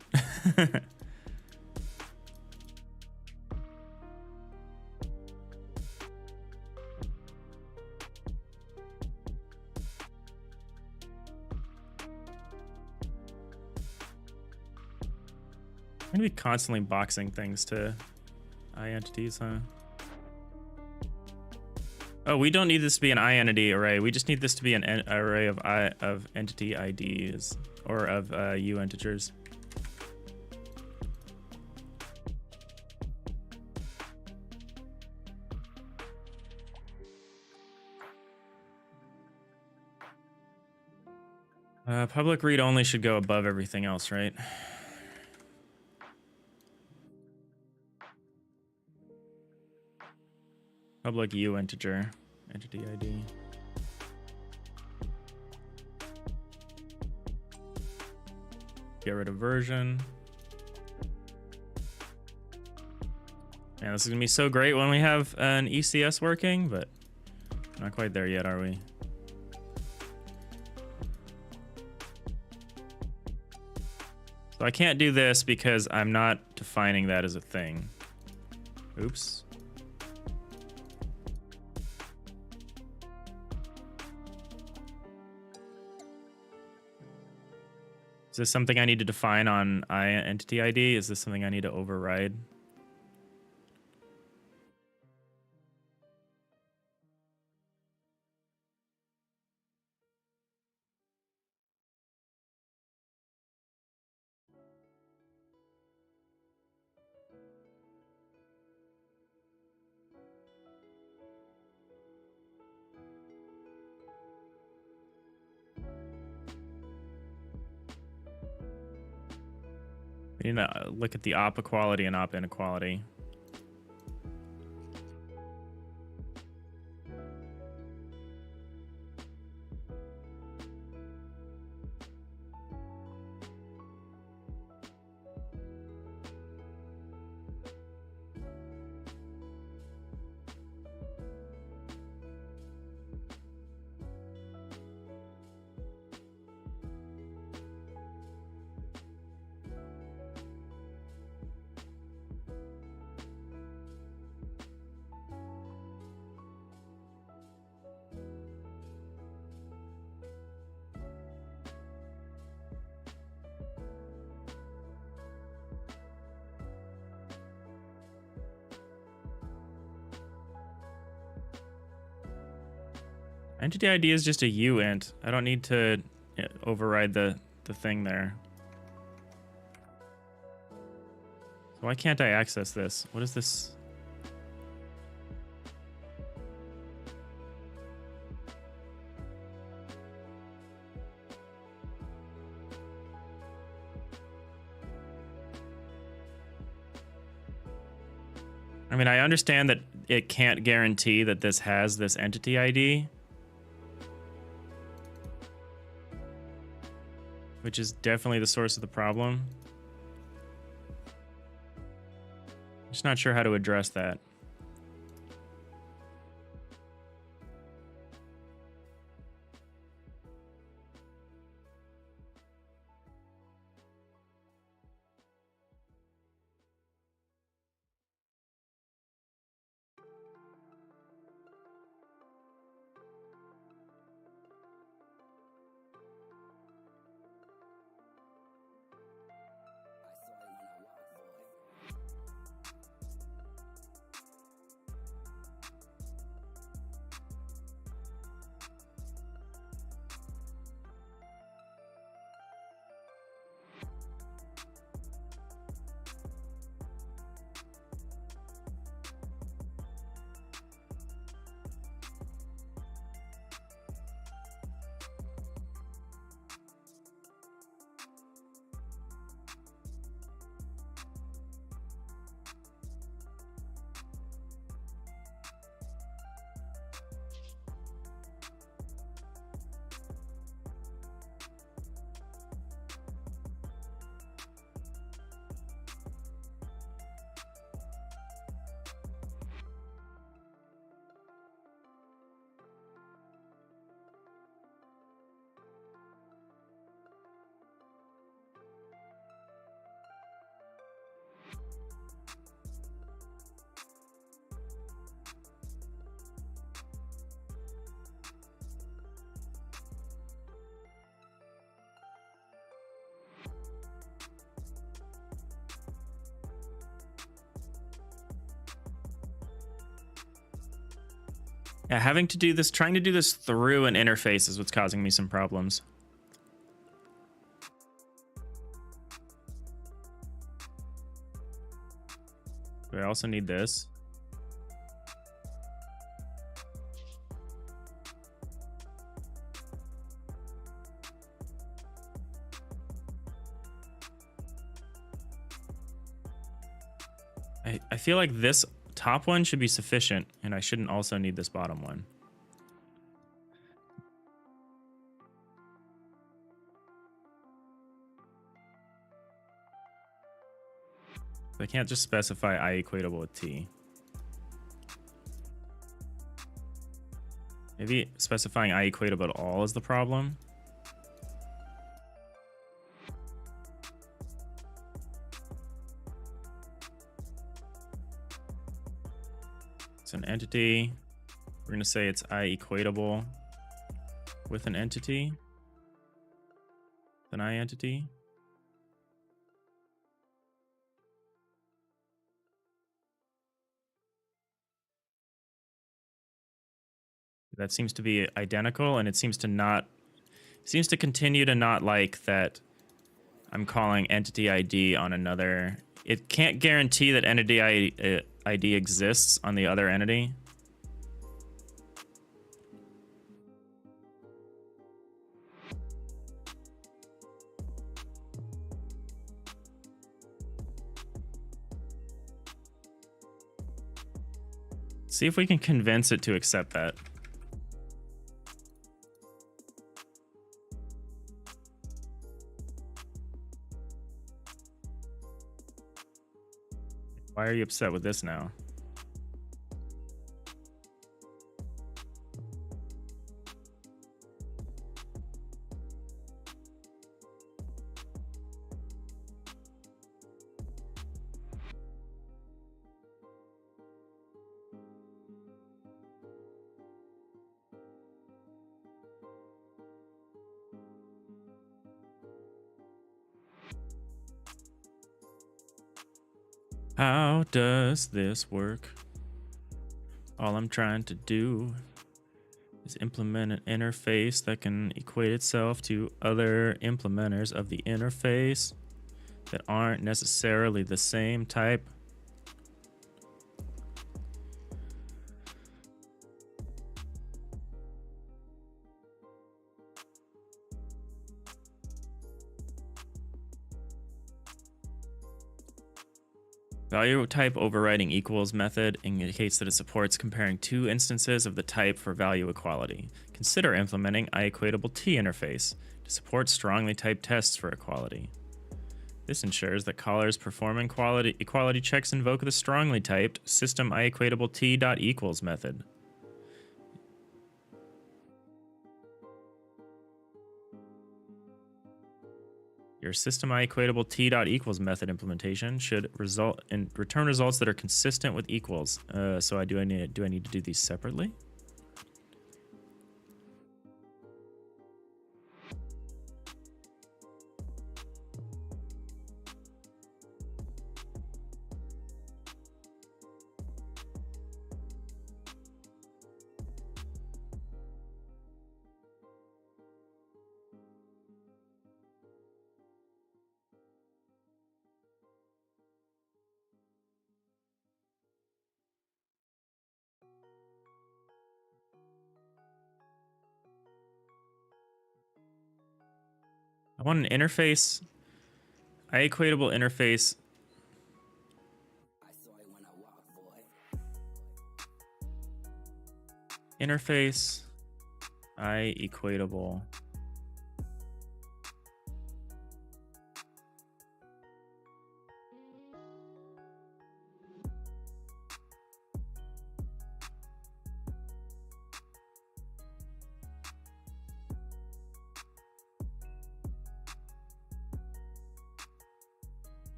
[SPEAKER 1] I'm gonna be constantly boxing things to iEntities, huh? Oh, we don't need this to be an iEntity array. We just need this to be an array of entity IDs or of uintegers. Public read only should go above everything else, right? Public uinteger entity ID. Get rid of version. Man, this is gonna be so great when we have an ECS working, but not quite there yet, are we? So I can't do this because I'm not defining that as a thing. Oops. Is this something I need to define on iEntity ID? Is this something I need to override? We need to look at the op equality and op inequality. Entity ID is just a uint. I don't need to override the thing there. So why can't I access this? What is this? I mean, I understand that it can't guarantee that this has this entity ID, which is definitely the source of the problem. I'm just not sure how to address that. Yeah, having to do this, trying to do this through an interface is what's causing me some problems. I also need this. I feel like this top one should be sufficient, and I shouldn't also need this bottom one. I can't just specify I equatable with T. Maybe specifying I equatable at all is the problem. It's an entity. We're going to say it's I equatable with an entity. An I entity. That seems to be identical, and it seems to continue to not like that I'm calling entity ID on another. It can't guarantee that entity ID exists on the other entity. See if we can convince it to accept that. Why are you upset with this now? How does this work? All I'm trying to do is implement an interface that can equate itself to other implementers of the interface that aren't necessarily the same type. Value type overriding equals method indicates that it supports comparing two instances of the type for value equality. Consider implementing IEquatable T interface to support strongly typed tests for equality. This ensures that callers performing equality checks invoke the strongly typed system IEquatable T.equals method. Your system IEquatable T.equals method implementation should result in return results that are consistent with equals. So do I need to do these separately? I want an interface, IEquatable interface. Interface, IEquatable.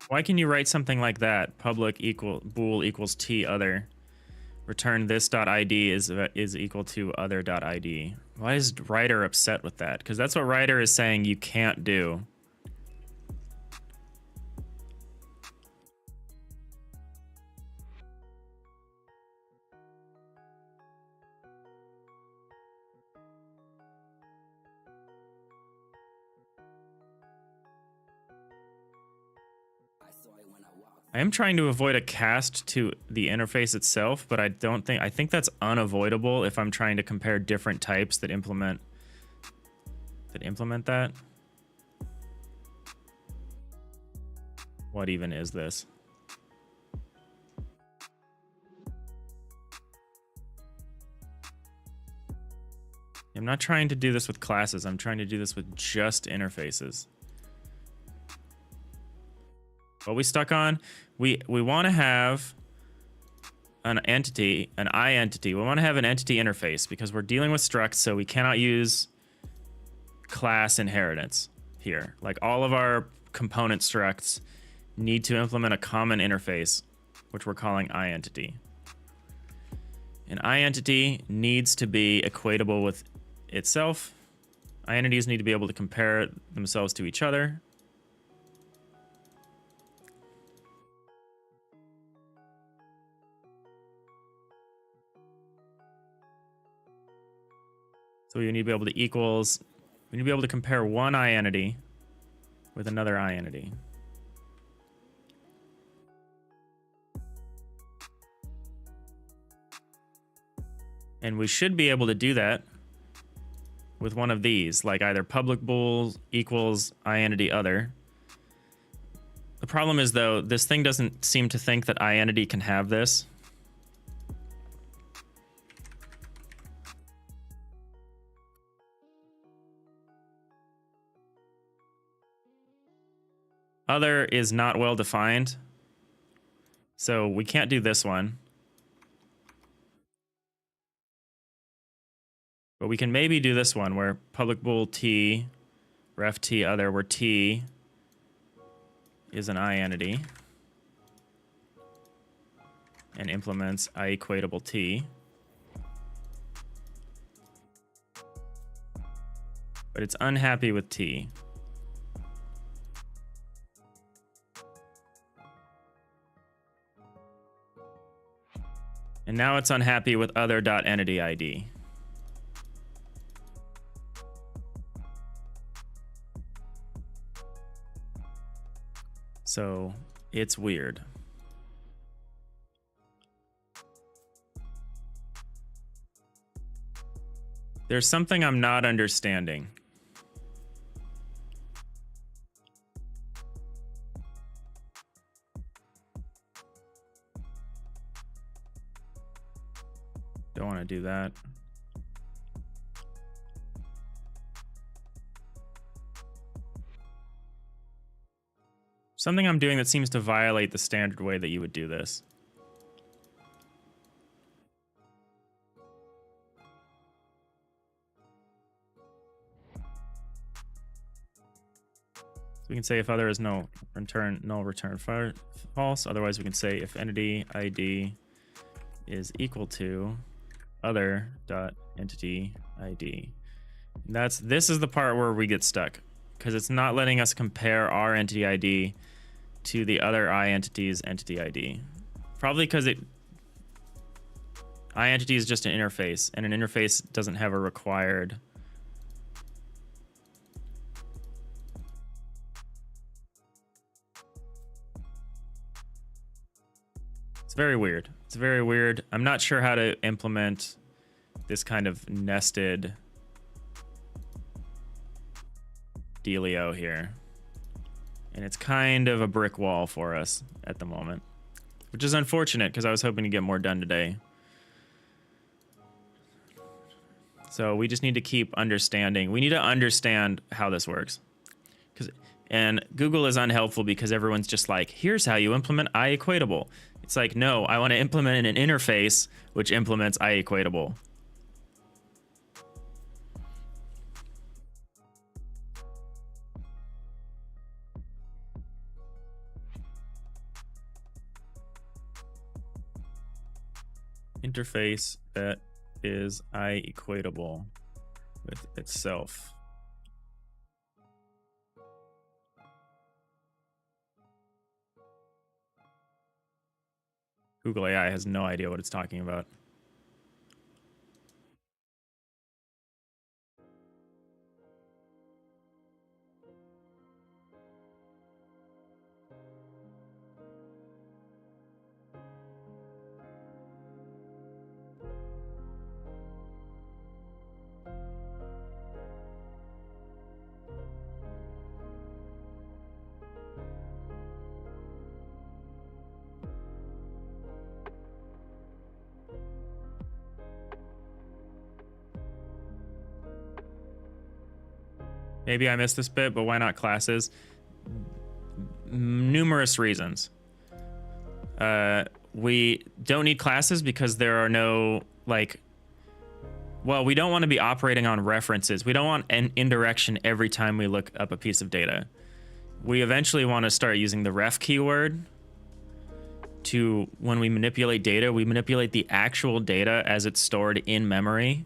[SPEAKER 1] Why can you write something like that? Public bool equals t other. Return this .id is equal to other .id. Why is writer upset with that? Because that's what writer is saying you can't do. I am trying to avoid a cast to the interface itself, but I think that's unavoidable if I'm trying to compare different types that implement that. What even is this? I'm not trying to do this with classes. I'm trying to do this with just interfaces. What we stuck on, we want to have an entity, an I entity. We want to have an entity interface because we're dealing with structs, so we cannot use class inheritance here. Like all of our component structs need to implement a common interface, which we're calling I entity. An I entity needs to be equatable with itself. I entities need to be able to compare themselves to each other. So we need to be able to we need to be able to compare one I entity with another I entity. And we should be able to do that with one of these, like either public bool equals I entity other. The problem is though, this thing doesn't seem to think that I entity can have this. Other is not well defined, so we can't do this one. But we can maybe do this one where public bool t, ref t other, where t is an I entity and implements IEquatable t. But it's unhappy with t. And now it's unhappy with other.entityID. So it's weird. There's something I'm not understanding. Don't want to do that. Something I'm doing that seems to violate the standard way that you would do this. So we can say if other is null return false. Otherwise, we can say if entity ID is equal to other dot entity ID. This is the part where we get stuck, because it's not letting us compare our entity ID to the other iEntity's entity ID. Probably because iEntity is just an interface, and an interface doesn't have a required. It's very weird. It's very weird. I'm not sure how to implement this kind of nested dealio here. And it's kind of a brick wall for us at the moment, which is unfortunate because I was hoping to get more done today. So we just need to keep understanding. We need to understand how this works. And Google is unhelpful because everyone's just like, here's how you implement iEquatable. It's like, no, I want to implement an interface which implements iEquatable. Interface that is iEquatable with itself. Google AI has no idea what it's talking about. Maybe I missed this bit, but why not classes? Numerous reasons. We don't need classes because there are no, like, well, we don't want to be operating on references. We don't want an indirection every time we look up a piece of data. We eventually want to start using the ref keyword to, when we manipulate data, we manipulate the actual data as it's stored in memory.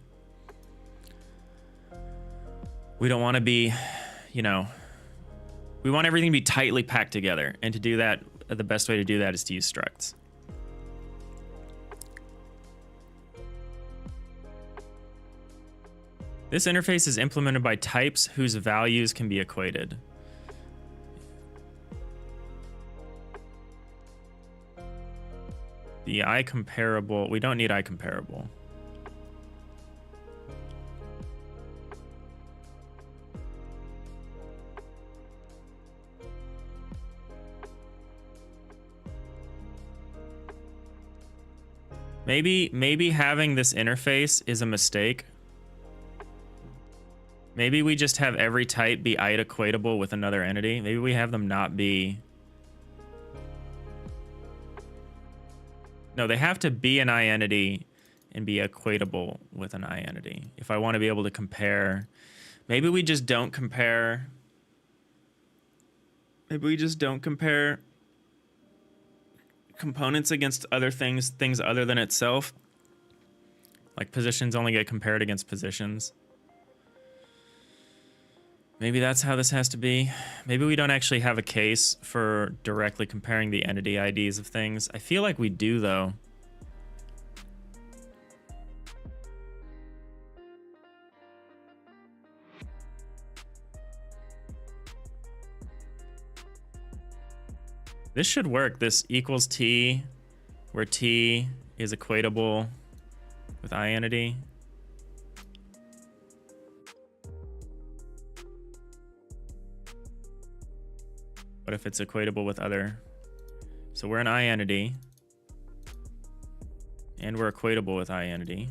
[SPEAKER 1] We don't want to be, you know, we want everything to be tightly packed together. And to do that, the best way to do that is to use structs. This interface is implemented by types whose values can be equated. The iComparable, we don't need iComparable. Maybe having this interface is a mistake. Maybe we just have every type be equatable with another entity. Maybe we have them not be. No, they have to be an iEntity and be equatable with an iEntity. If I want to be able to compare, maybe we just don't compare. Maybe we just don't compare components against other things other than itself. Like positions only get compared against positions. Maybe that's how this has to be. Maybe we don't actually have a case for directly comparing the entity IDs of things. I feel like we do, though. This should work. This equals t, where t is equatable with identity. What if it's equatable with other? So we're an identity, and we're equatable with identity.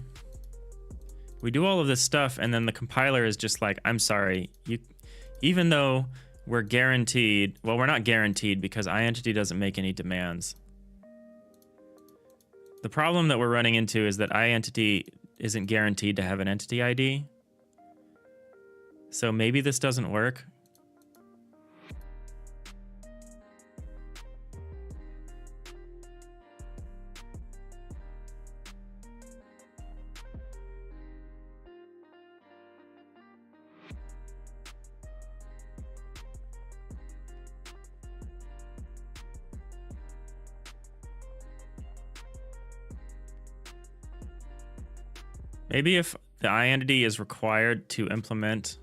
[SPEAKER 1] We do all of this stuff, and then the compiler is just like, I'm sorry, even though we're guaranteed, well, we're not guaranteed because identity doesn't make any demands. The problem that we're running into is that identity isn't guaranteed to have an entity ID. So maybe this doesn't work. Maybe if the identity is required to implement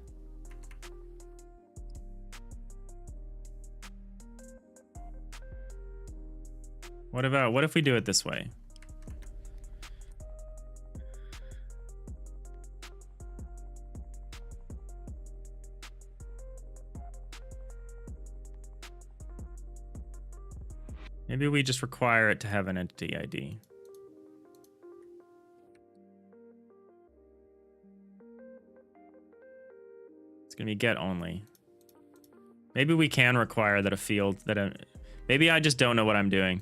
[SPEAKER 1] what if we do it this way? Maybe we just require it to have an entity ID. It's gonna be get only. Maybe we can require that a field maybe I just don't know what I'm doing.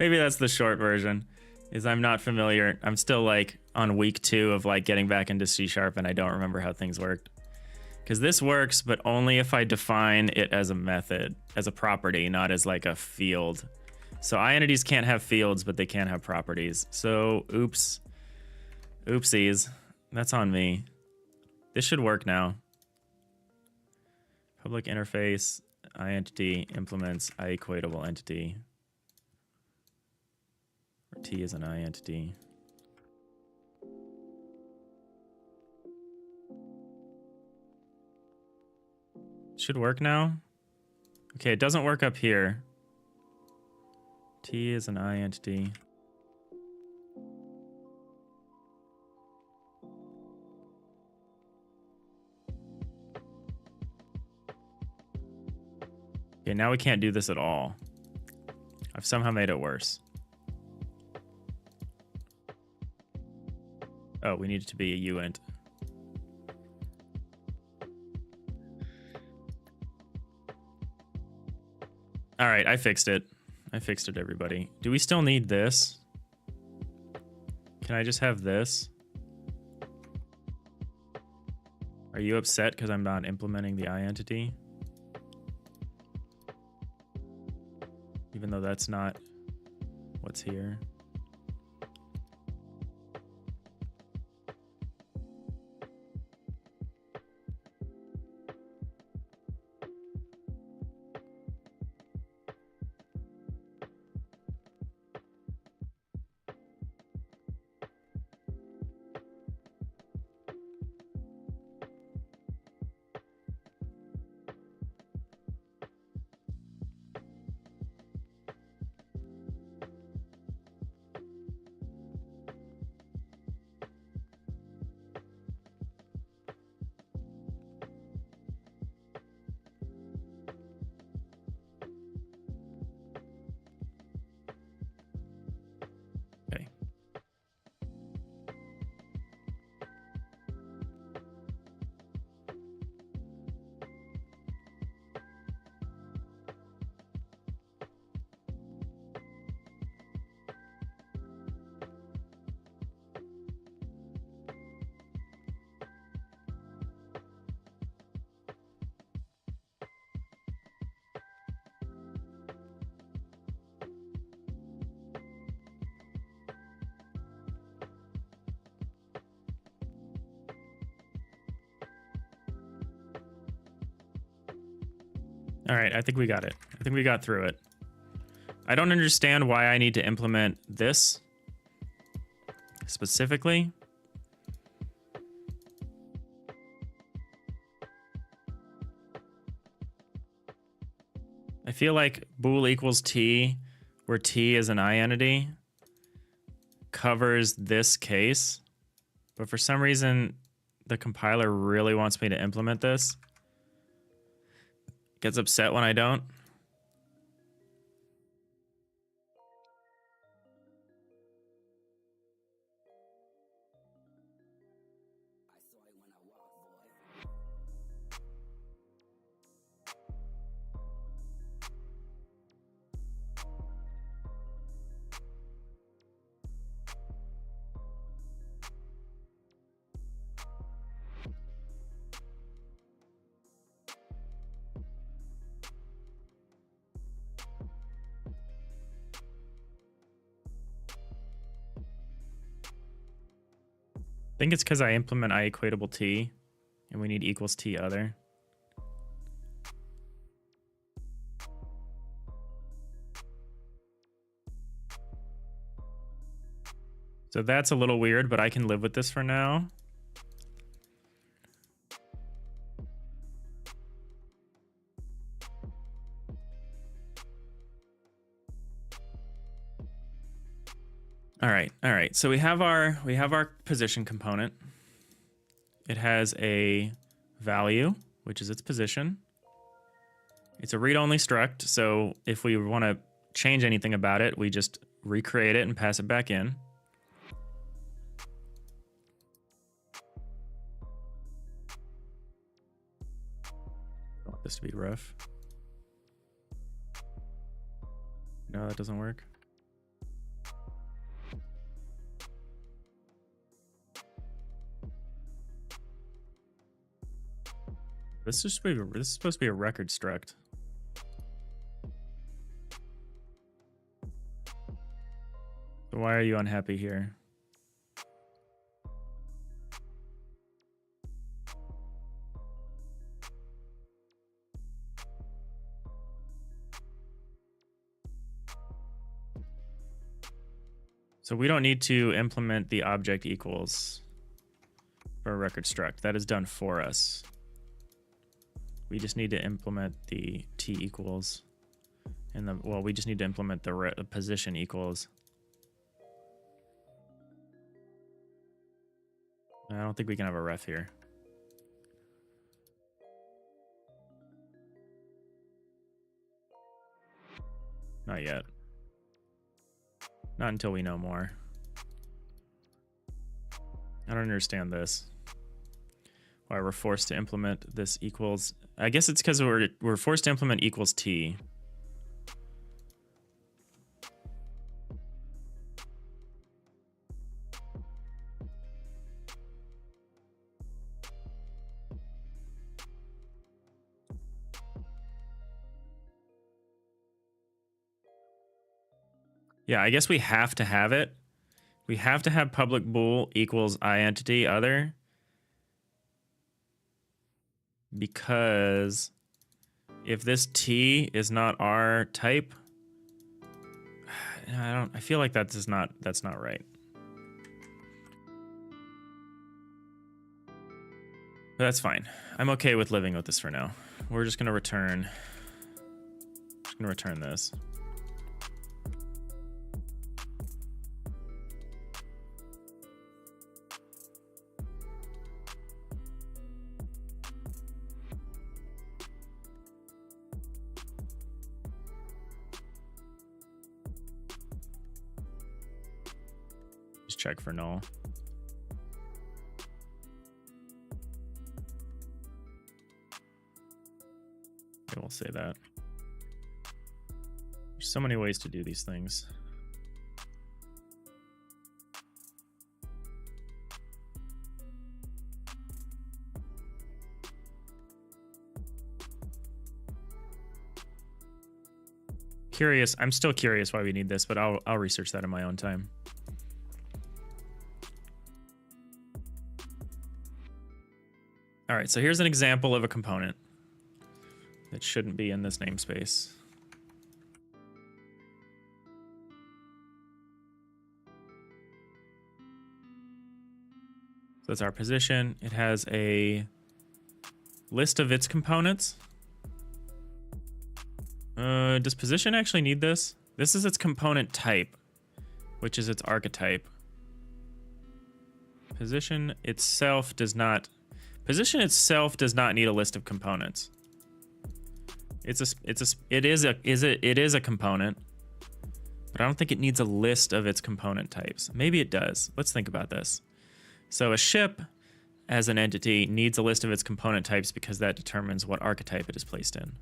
[SPEAKER 1] Maybe that's the short version, is I'm not familiar. I'm still like on week 2 of like getting back into C# and I don't remember how things worked. Because this works, but only if I define it as a method, as a property, not as like a field. So identities can't have fields, but they can have properties. So oops, oopsies, that's on me. This should work now. Public interface, identity implements equatable entity. Or T is an identity. Should work now. Okay, it doesn't work up here. T is an identity. Okay, now we can't do this at all. I've somehow made it worse. Oh, we need it to be a uint. All right, I fixed it. I fixed it, everybody. Do we still need this? Can I just have this? Are you upset because I'm not implementing the identity? Even though that's not what's here. All right, I think we got it. I think we got through it. I don't understand why I need to implement this specifically. I feel like bool equals t, where t is an identity, covers this case. But for some reason, the compiler really wants me to implement this. Gets upset when I don't. I think it's because I implement I equatable t, and we need equals t other. So that's a little weird, but I can live with this for now. All right. So we have our position component. It has a value, which is its position. It's a read-only struct, so if we want to change anything about it, we just recreate it and pass it back in. I want this to be rough. No, that doesn't work. This is supposed to be a record struct. So why are you unhappy here? So we don't need to implement the object equals for a record struct. That is done for us. We just need to implement the t equals, and we just need to implement the position equals. I don't think we can have a ref here. Not yet. Not until we know more. I don't understand this. Why we're forced to implement this equals. I guess it's because we're forced to implement equals t. Yeah, I guess we have to have it. We have to have public bool equals identity other. Because if this t is not our type, I feel like that's not right. But that's fine. I'm okay with living with this for now. We're just gonna return this. Check for null. Okay, we'll say that. There's so many ways to do these things. Curious. I'm still curious why we need this, but I'll research that in my own time. All right, so here's an example of a component that shouldn't be in this namespace. So that's our position. It has a list of its components. Does position actually need this? This is its component type, which is its archetype. Position itself does not need a list of components. It is a component, but I don't think it needs a list of its component types. Maybe it does. Let's think about this. So a ship as an entity needs a list of its component types because that determines what archetype it is placed in.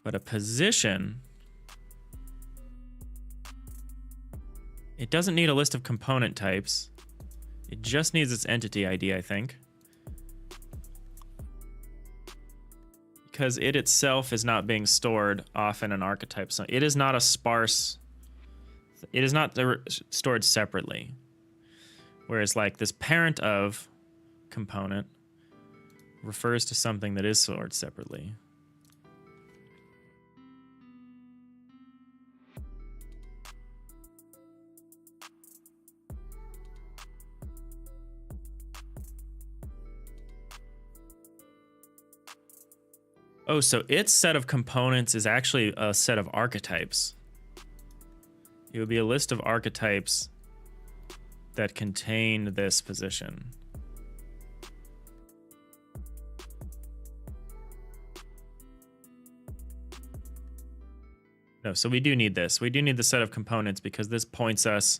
[SPEAKER 1] But a position, it doesn't need a list of component types. It just needs its entity ID, I think. Because it itself is not being stored off in an archetype. So it is not a sparse, it is not stored separately. Whereas like this parent of component refers to something that is stored separately. Oh, so its set of components is actually a set of archetypes. It would be a list of archetypes that contain this position. No, so we do need this. We do need the set of components because this points us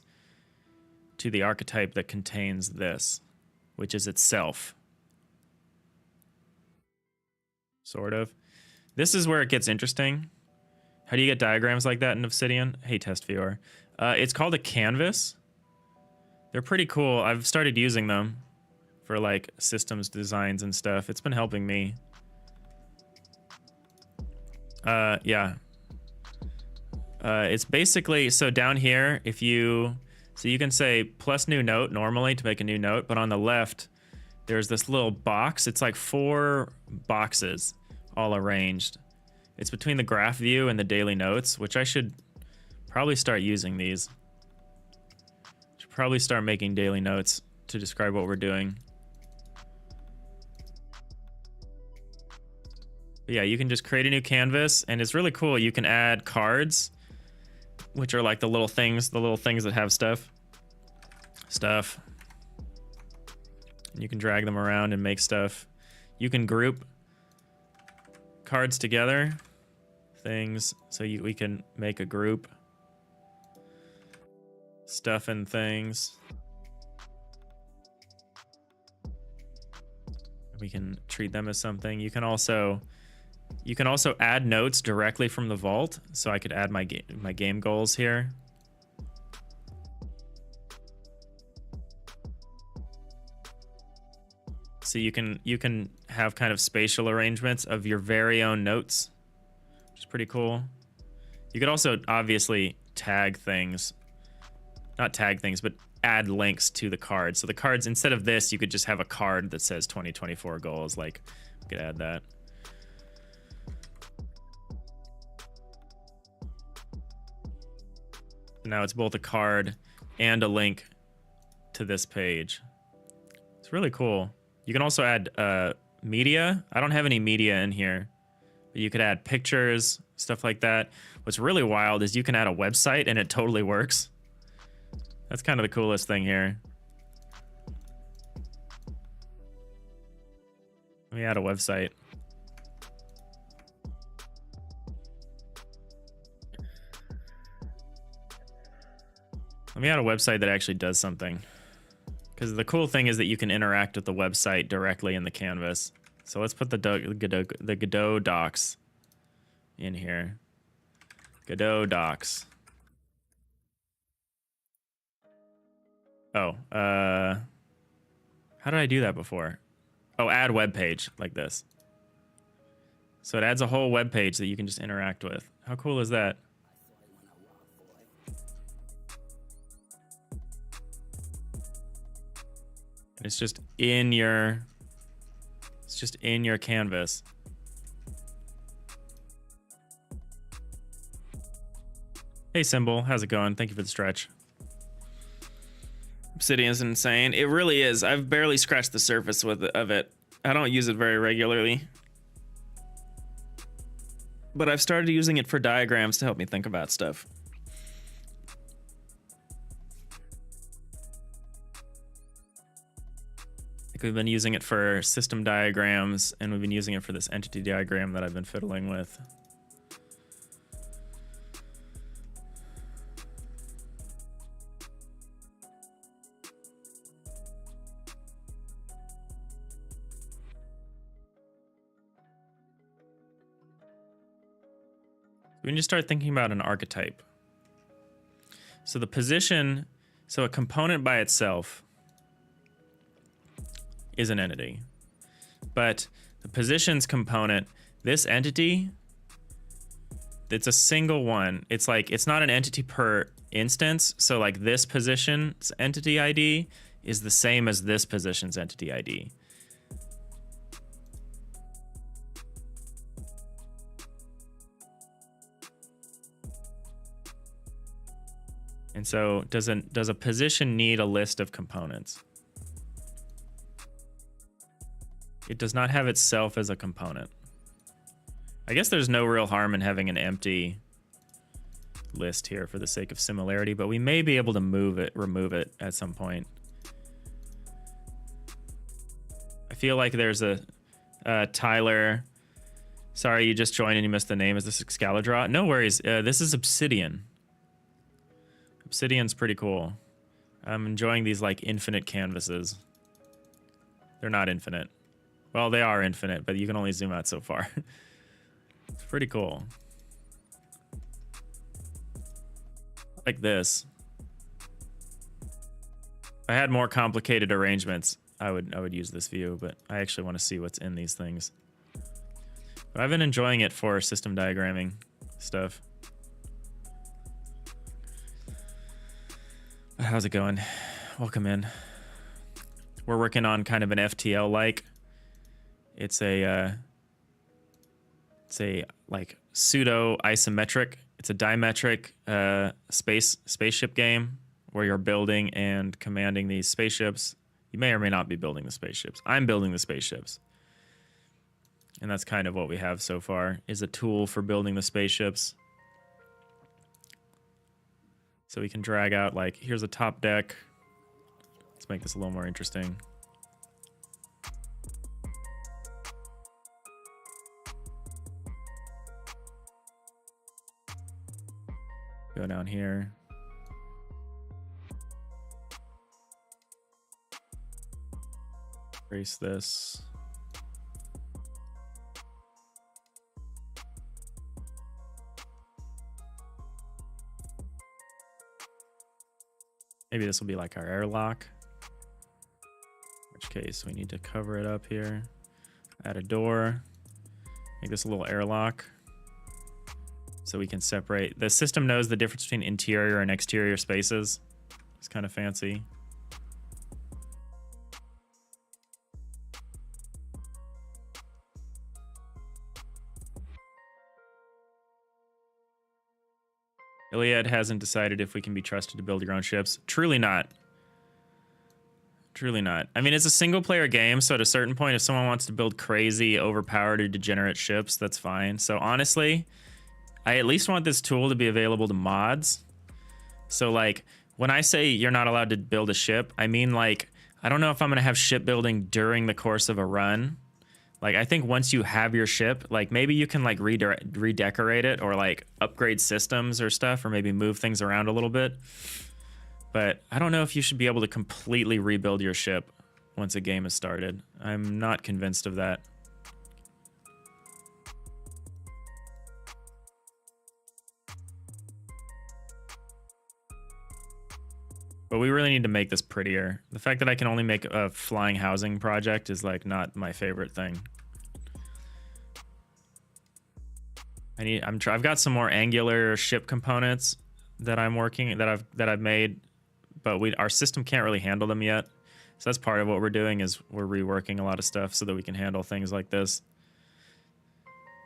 [SPEAKER 1] to the archetype that contains this, which is itself. Sort of. This is where it gets interesting. How do you get diagrams like that in Obsidian? Hey, test viewer. It's called a canvas. They're pretty cool. I've started using them for like systems designs and stuff. It's been helping me. Yeah. It's basically, so down here, so you can say plus new note normally to make a new note, but on the left, there's this little box. It's like 4 boxes all arranged. It's between the graph view and the daily notes, which I should probably start using these. Should probably start making daily notes to describe what we're doing. But yeah, you can just create a new canvas, and it's really cool. You can add cards, which are like the little things that have stuff. You can drag them around and make stuff. You can group cards together, things, so we can make a group. Stuff and things. We can treat them as something. You can also add notes directly from the vault. So I could add my game goals here. So you can have kind of spatial arrangements of your very own notes, which is pretty cool. You could also obviously tag things, not tag things, but add links to the cards. So the cards, instead of this, you could just have a card that says 2024 goals. Like, we could add that. Now it's both a card and a link to this page. It's really cool. You can also add media. I don't have any media in here, but you could add pictures, stuff like that. What's really wild is you can add a website and it totally works. That's kind of the coolest thing here. Let me add a website. Let me add a website that actually does something. Because the cool thing is that you can interact with the website directly in the canvas. So let's put the Godot docs in here. Godot docs. Oh, how did I do that before? Oh, add web page like this. So it adds a whole web page that you can just interact with. How cool is that? And it's just in your canvas. Hey Symbol, how's it going? Thank you for the stretch. Obsidian's insane. It really is. I've barely scratched the surface of it. I don't use it very regularly. but I've started using it for diagrams to help me think about stuff. Like we've been using it for system diagrams, and we've been using it for this entity diagram that I've been fiddling with. We need to start thinking about an archetype. So the position, so a component by itself is an entity. But the positions component, this entity, it's a single one. It's like, it's not an entity per instance. So like this position's entity ID is the same as this position's entity ID. And so does a position need a list of components? It does not have itself as a component. I guess there's no real harm in having an empty list here for the sake of similarity, but we may be able to remove it at some point. I feel like there's a Tyler. Sorry, you just joined and you missed the name. Is this Excalidraw? No worries. This is Obsidian. Obsidian's pretty cool. I'm enjoying these like infinite canvases. They're not infinite. Well, they are infinite, but you can only zoom out so far. It's pretty cool. Like this. If I had more complicated arrangements, I would use this view, but I actually want to see what's in these things. But I've been enjoying it for system diagramming stuff. But how's it going? Welcome in. We're working on kind of an FTL-like. It's a like pseudo isometric. It's a dimetric spaceship game where you're building and commanding these spaceships. You may or may not be building the spaceships. I'm building the spaceships. And that's kind of what we have so far, is a tool for building the spaceships. So we can drag out, like, here's a top deck. Let's make this a little more interesting. Go down here. Erase this. Maybe this will be like our airlock. In which case we need to cover it up here. Add a door. Make this a little airlock. So we can separate. The system knows the difference between interior and exterior spaces. It's kind of fancy. Iliad hasn't decided if we can be trusted to build your own ships. Truly not. Truly not. I mean, it's a single player game, so at a certain point, if someone wants to build crazy, overpowered, or degenerate ships, that's fine. So honestly, I at least want this tool to be available to mods. So like, when I say you're not allowed to build a ship, I mean like, I don't know if I'm gonna have shipbuilding during the course of a run. Like, I think once you have your ship, like, maybe you can, like, redecorate it or, like, upgrade systems or stuff, or maybe move things around a little bit. But I don't know if you should be able to completely rebuild your ship once a game has started. I'm not convinced of that. But we really need to make this prettier. The fact that I can only make a flying housing project is like not my favorite thing. I've got some more angular ship components that I'm working that I've made, but our system can't really handle them yet. So that's part of what we're doing, is we're reworking a lot of stuff so that we can handle things like this.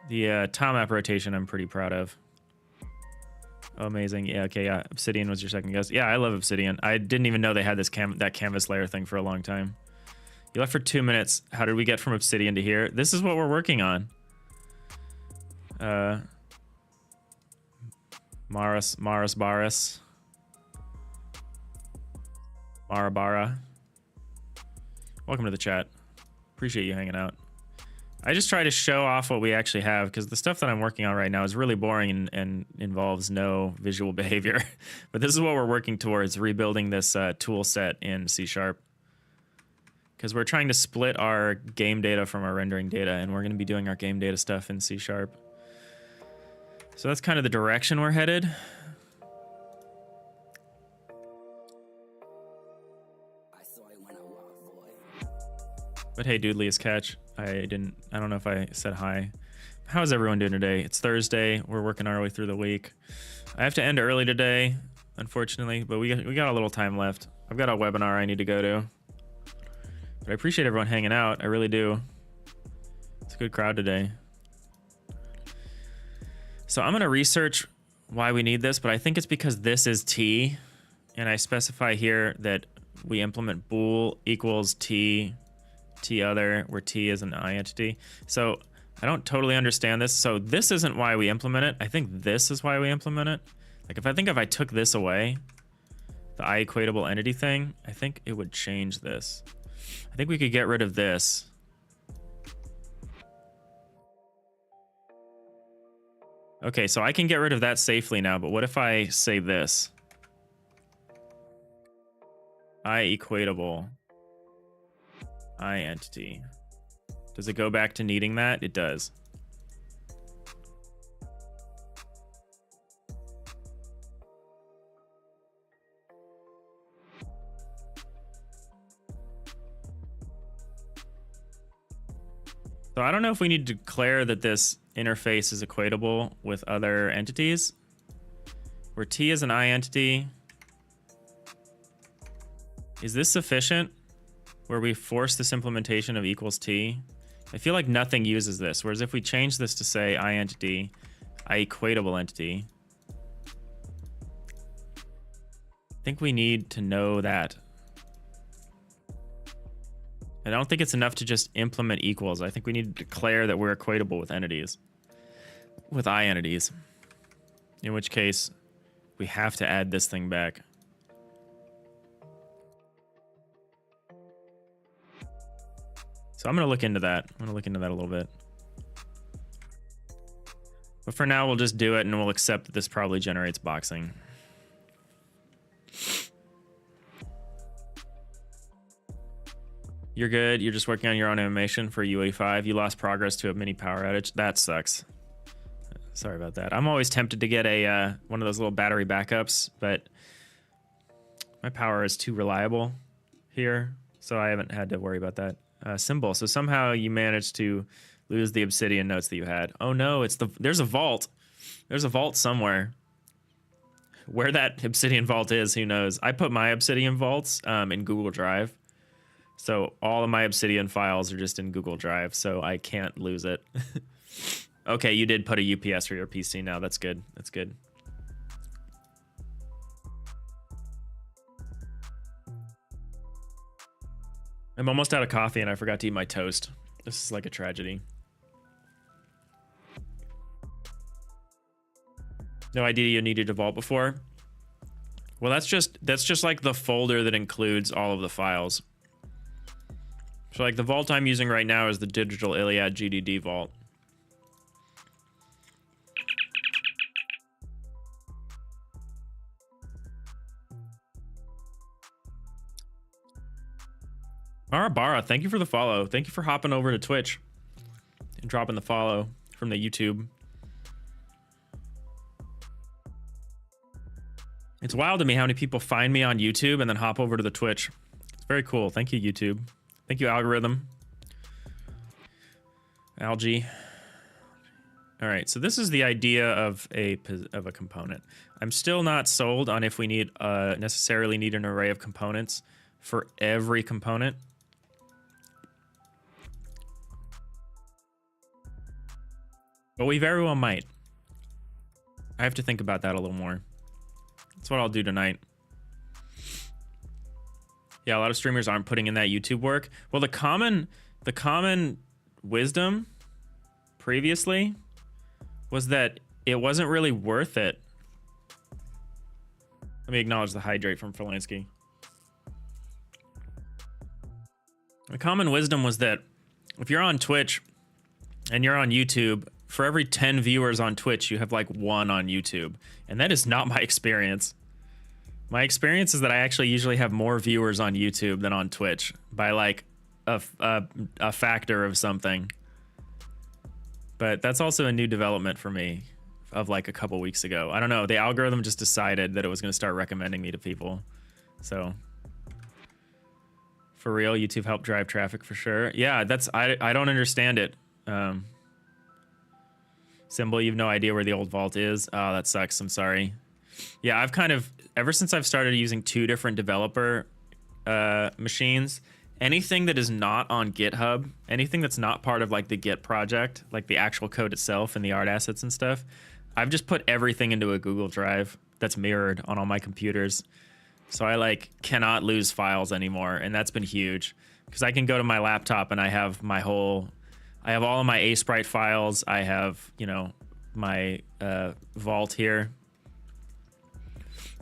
[SPEAKER 1] The tile map rotation I'm pretty proud of. Oh, amazing. Yeah, okay, yeah. Obsidian was your second guess. Yeah, I love Obsidian. I didn't even know they had this that canvas layer thing for a long time. You left for 2 minutes. How did we get from Obsidian to here? This is what we're working on. Maris Baris. Marabara. Welcome to the chat. Appreciate you hanging out. I just try to show off what we actually have because the stuff that I'm working on right now is really boring and involves no visual behavior. But this is what we're working towards, rebuilding this tool set in C#. Because we're trying to split our game data from our rendering data, and we're going to be doing our game data stuff in C#. So that's kind of the direction we're headed. But hey, Doodly is catch. I don't know if I said hi. How's everyone doing today? It's Thursday. We're working our way through the week. I have to end early today, unfortunately, but we got a little time left. I've got a webinar I need to go to. But I appreciate everyone hanging out. I really do. It's a good crowd today. So I'm going to research why we need this, but I think it's because this is T, and I specify here that we implement bool equals T other, where T is an I entity. So I don't totally understand this. So this isn't why we implement it. I think this is why we implement it. Like if I took this away, the I equatable entity thing, I think it would change this. I think we could get rid of this. Okay, so I can get rid of that safely now, but what if I say this? I equatable I entity. Does it go back to needing that? It does. So I don't know if we need to declare that this interface is equatable with other entities. Where T is an I entity. Is this sufficient? Where we force this implementation of equals T? I feel like nothing uses this. Whereas if we change this to say I entity, I equatable entity, I think we need to know that. I don't think it's enough to just implement equals. I think we need to declare that we're equatable with entities, with I entities. In which case, we have to add this thing back. So I'm going to look into that. I'm going to look into that a little bit. But for now, we'll just do it and we'll accept that this probably generates boxing. You're good. You're just working on your own animation for UE5. You lost progress to a mini power outage. That sucks. Sorry about that. I'm always tempted to get a one of those little battery backups, but my power is too reliable here, so I haven't had to worry about that. Symbol. So somehow you managed to lose the Obsidian notes that you had. Oh no, there's a vault. There's a vault somewhere. Where that Obsidian vault is, who knows? I put my Obsidian vaults in Google Drive. So all of my Obsidian files are just in Google Drive, so I can't lose it. Okay, you did put a UPS for your PC now. That's good. That's good. I'm almost out of coffee and I forgot to eat my toast. This is like a tragedy. No idea you needed a vault before? Well, that's just like the folder that includes all of the files. So like the vault I'm using right now is the Digital Iliad GDD vault. Marabara, thank you for the follow. Thank you for hopping over to Twitch and dropping the follow from the YouTube. It's wild to me how many people find me on YouTube and then hop over to the Twitch. It's very cool. Thank you, YouTube. Thank you, algorithm. Algae. All right, so this is the idea of a component. I'm still not sold on if we need necessarily need an array of components for every component. But we very well might. I have to think about that a little more. That's what I'll do tonight. Yeah, a lot of streamers aren't putting in that YouTube work. Well, the common wisdom previously was that it wasn't really worth it Let me acknowledge the hydrate from Forlansky. The common wisdom was that if you're on Twitch and you're on YouTube, for every 10 viewers on Twitch, you have like 1 on YouTube. And that is not my experience. My experience is that I actually usually have more viewers on YouTube than on Twitch by like a factor of something. But that's also a new development for me of like a couple weeks ago. I don't know. The algorithm just decided that it was going to start recommending me to people. So for real, YouTube helped drive traffic for sure. Yeah, that's I don't understand it. Symbol, you have no idea where the old vault is. Oh, that sucks. I'm sorry. Yeah, I've kind of, ever since I've started using 2 different developer machines, anything that is not on GitHub, anything that's not part of like the Git project, like the actual code itself and the art assets and stuff, I've just put everything into a Google Drive that's mirrored on all my computers. So I like cannot lose files anymore, and that's been huge because I can go to my laptop and I have my whole, I have all of my Asprite files. I have, you know, my vault here.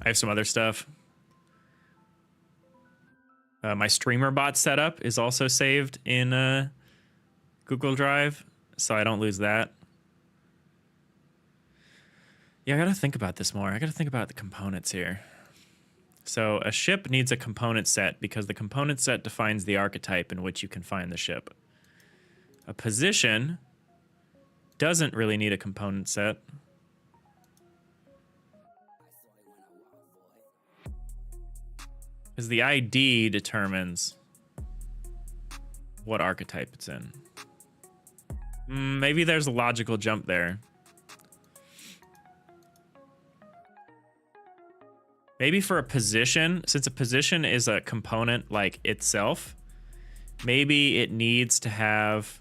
[SPEAKER 1] I have some other stuff. My streamer bot setup is also saved in Google Drive, so I don't lose that. Yeah, I gotta think about this more. I gotta think about the components here. So a ship needs a component set because the component set defines the archetype in which you can find the ship. A position doesn't really need a component set. Because the ID determines what archetype it's in. Maybe there's a logical jump there. Maybe for a position, since a position is a component like itself, maybe it needs to have...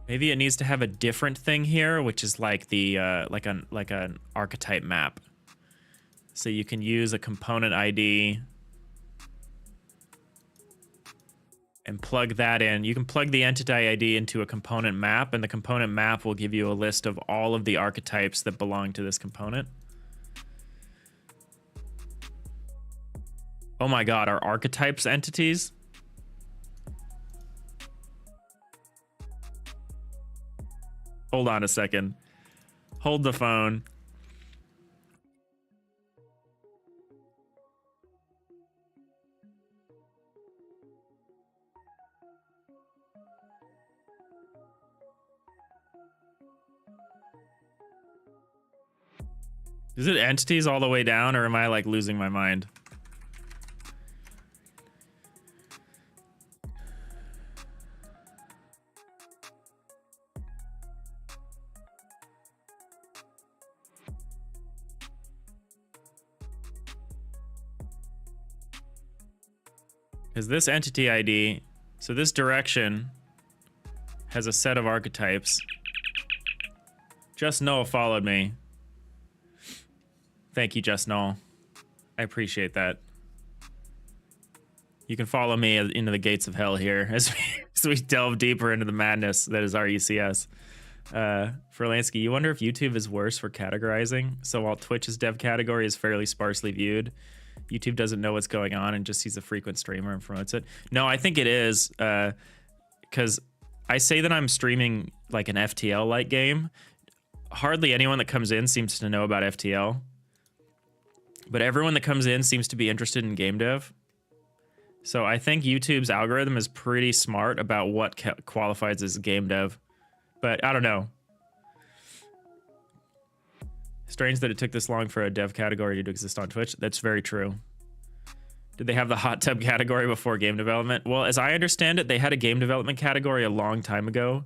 [SPEAKER 1] Maybe it needs to have a different thing here, which is like the like an archetype map. So you can use a component ID and plug that in. You can plug the entity ID into a component map, and the component map will give you a list of all of the archetypes that belong to this component. Oh my God, are archetypes entities? Hold on a second. Hold the phone. Is it entities all the way down, or am I like losing my mind? Is this entity ID, so this direction has a set of archetypes. Just Noel followed me. Thank you, Just Noel. I appreciate that. You can follow me into the gates of hell here as we delve deeper into the madness that is RUCS. Forlansky, you wonder if YouTube is worse for categorizing? So while Twitch's dev category is fairly sparsely viewed, YouTube doesn't know what's going on and just sees a frequent streamer and promotes it. No, I think it is, because I say that I'm streaming like an FTL-like game. Hardly anyone that comes in seems to know about FTL. But everyone that comes in seems to be interested in game dev. So I think YouTube's algorithm is pretty smart about what qualifies as game dev. But I don't know. Strange that it took this long for a dev category to exist on Twitch. That's very true. Did they have the hot tub category before game development? Well, as I understand it, they had a game development category a long time ago,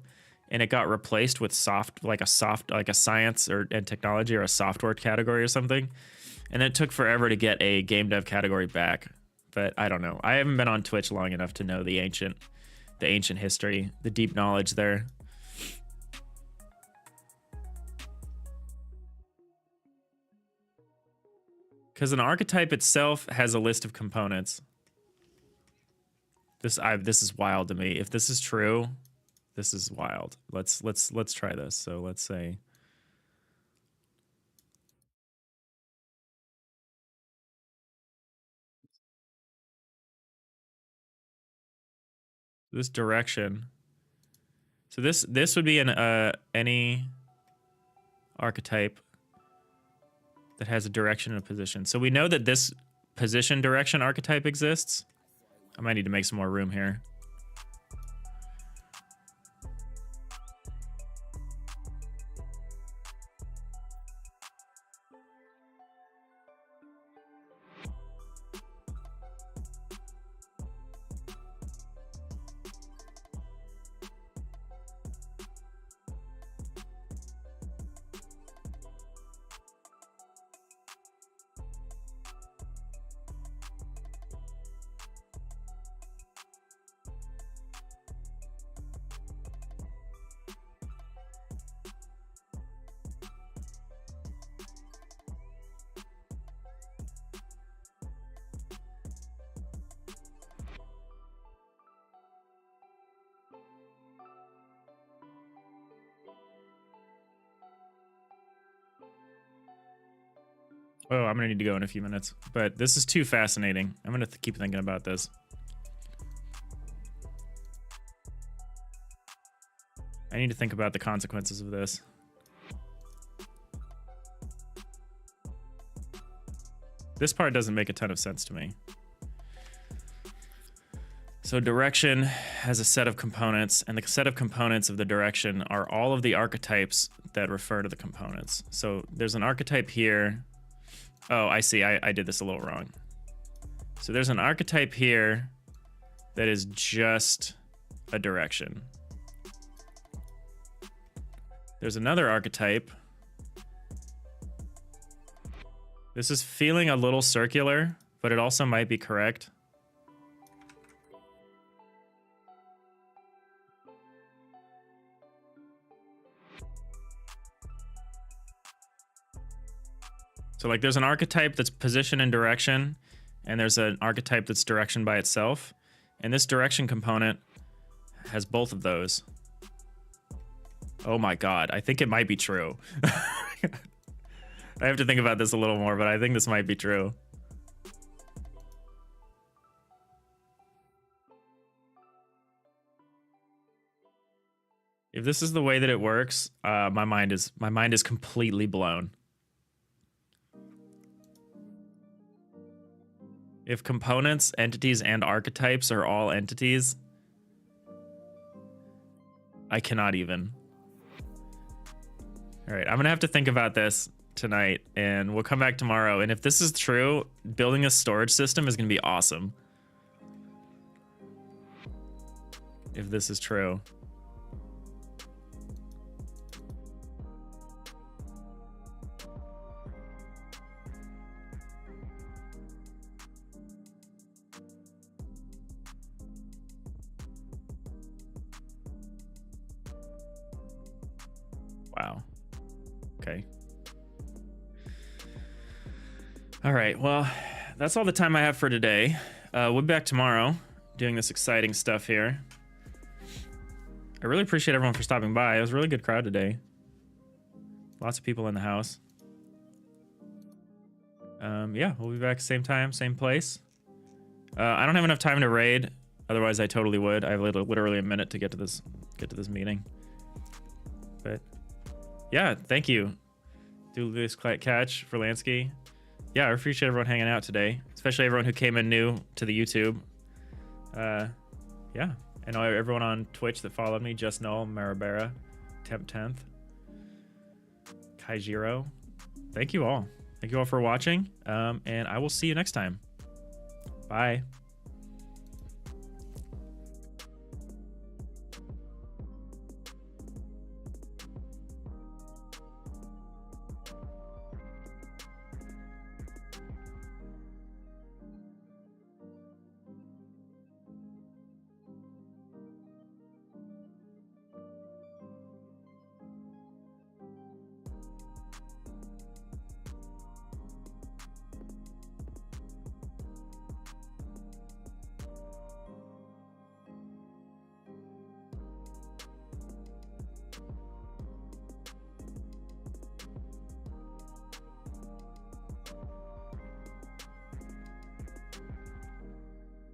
[SPEAKER 1] and it got replaced with like a science and technology or a software category or something. And then it took forever to get a game dev category back. But I don't know. I haven't been on Twitch long enough to know the ancient history, the deep knowledge there. Because an archetype itself has a list of components. This is wild to me. If this is true, this is wild. Let's try this. So let's say this direction. So this would be an any archetype that has a direction and a position. So we know that this position direction archetype exists. I might need to make some more room here. Oh, I'm gonna need to go in a few minutes, but this is too fascinating. I'm gonna keep thinking about this. I need to think about the consequences of this. This part doesn't make a ton of sense to me. So direction has a set of components, and the set of components of the direction are all of the archetypes that refer to the components. So there's an archetype here. Oh, I see. I did this a little wrong. So there's an archetype here that is just a direction. There's another archetype. This is feeling a little circular, but it also might be correct. So like there's an archetype that's position and direction, and there's an archetype that's direction by itself. And this direction component has both of those. Oh my God, I think it might be true. I have to think about this a little more, but I think this might be true. If this is the way that it works, my mind is completely blown. If components, entities, and archetypes are all entities, I cannot even. All right, I'm gonna have to think about this tonight, and we'll come back tomorrow. And if this is true, building a storage system is gonna be awesome. If this is true. Wow. Okay. All right. Well, that's all the time I have for today. We'll be back tomorrow doing this exciting stuff here. I really appreciate everyone for stopping by. It was a really good crowd today. Lots of people in the house. Yeah, we'll be back same time, same place. I don't have enough time to raid. Otherwise, I totally would. I have literally a minute to get to this meeting. But yeah, thank you. Do this catch for Lansky. Yeah, I appreciate everyone hanging out today, especially everyone who came in new to the YouTube. Yeah, I know everyone on Twitch that followed me: Just Null, Marabera, Temp 10th, Kaijiro. Thank you all. Thank you all for watching, and I will see you next time. Bye.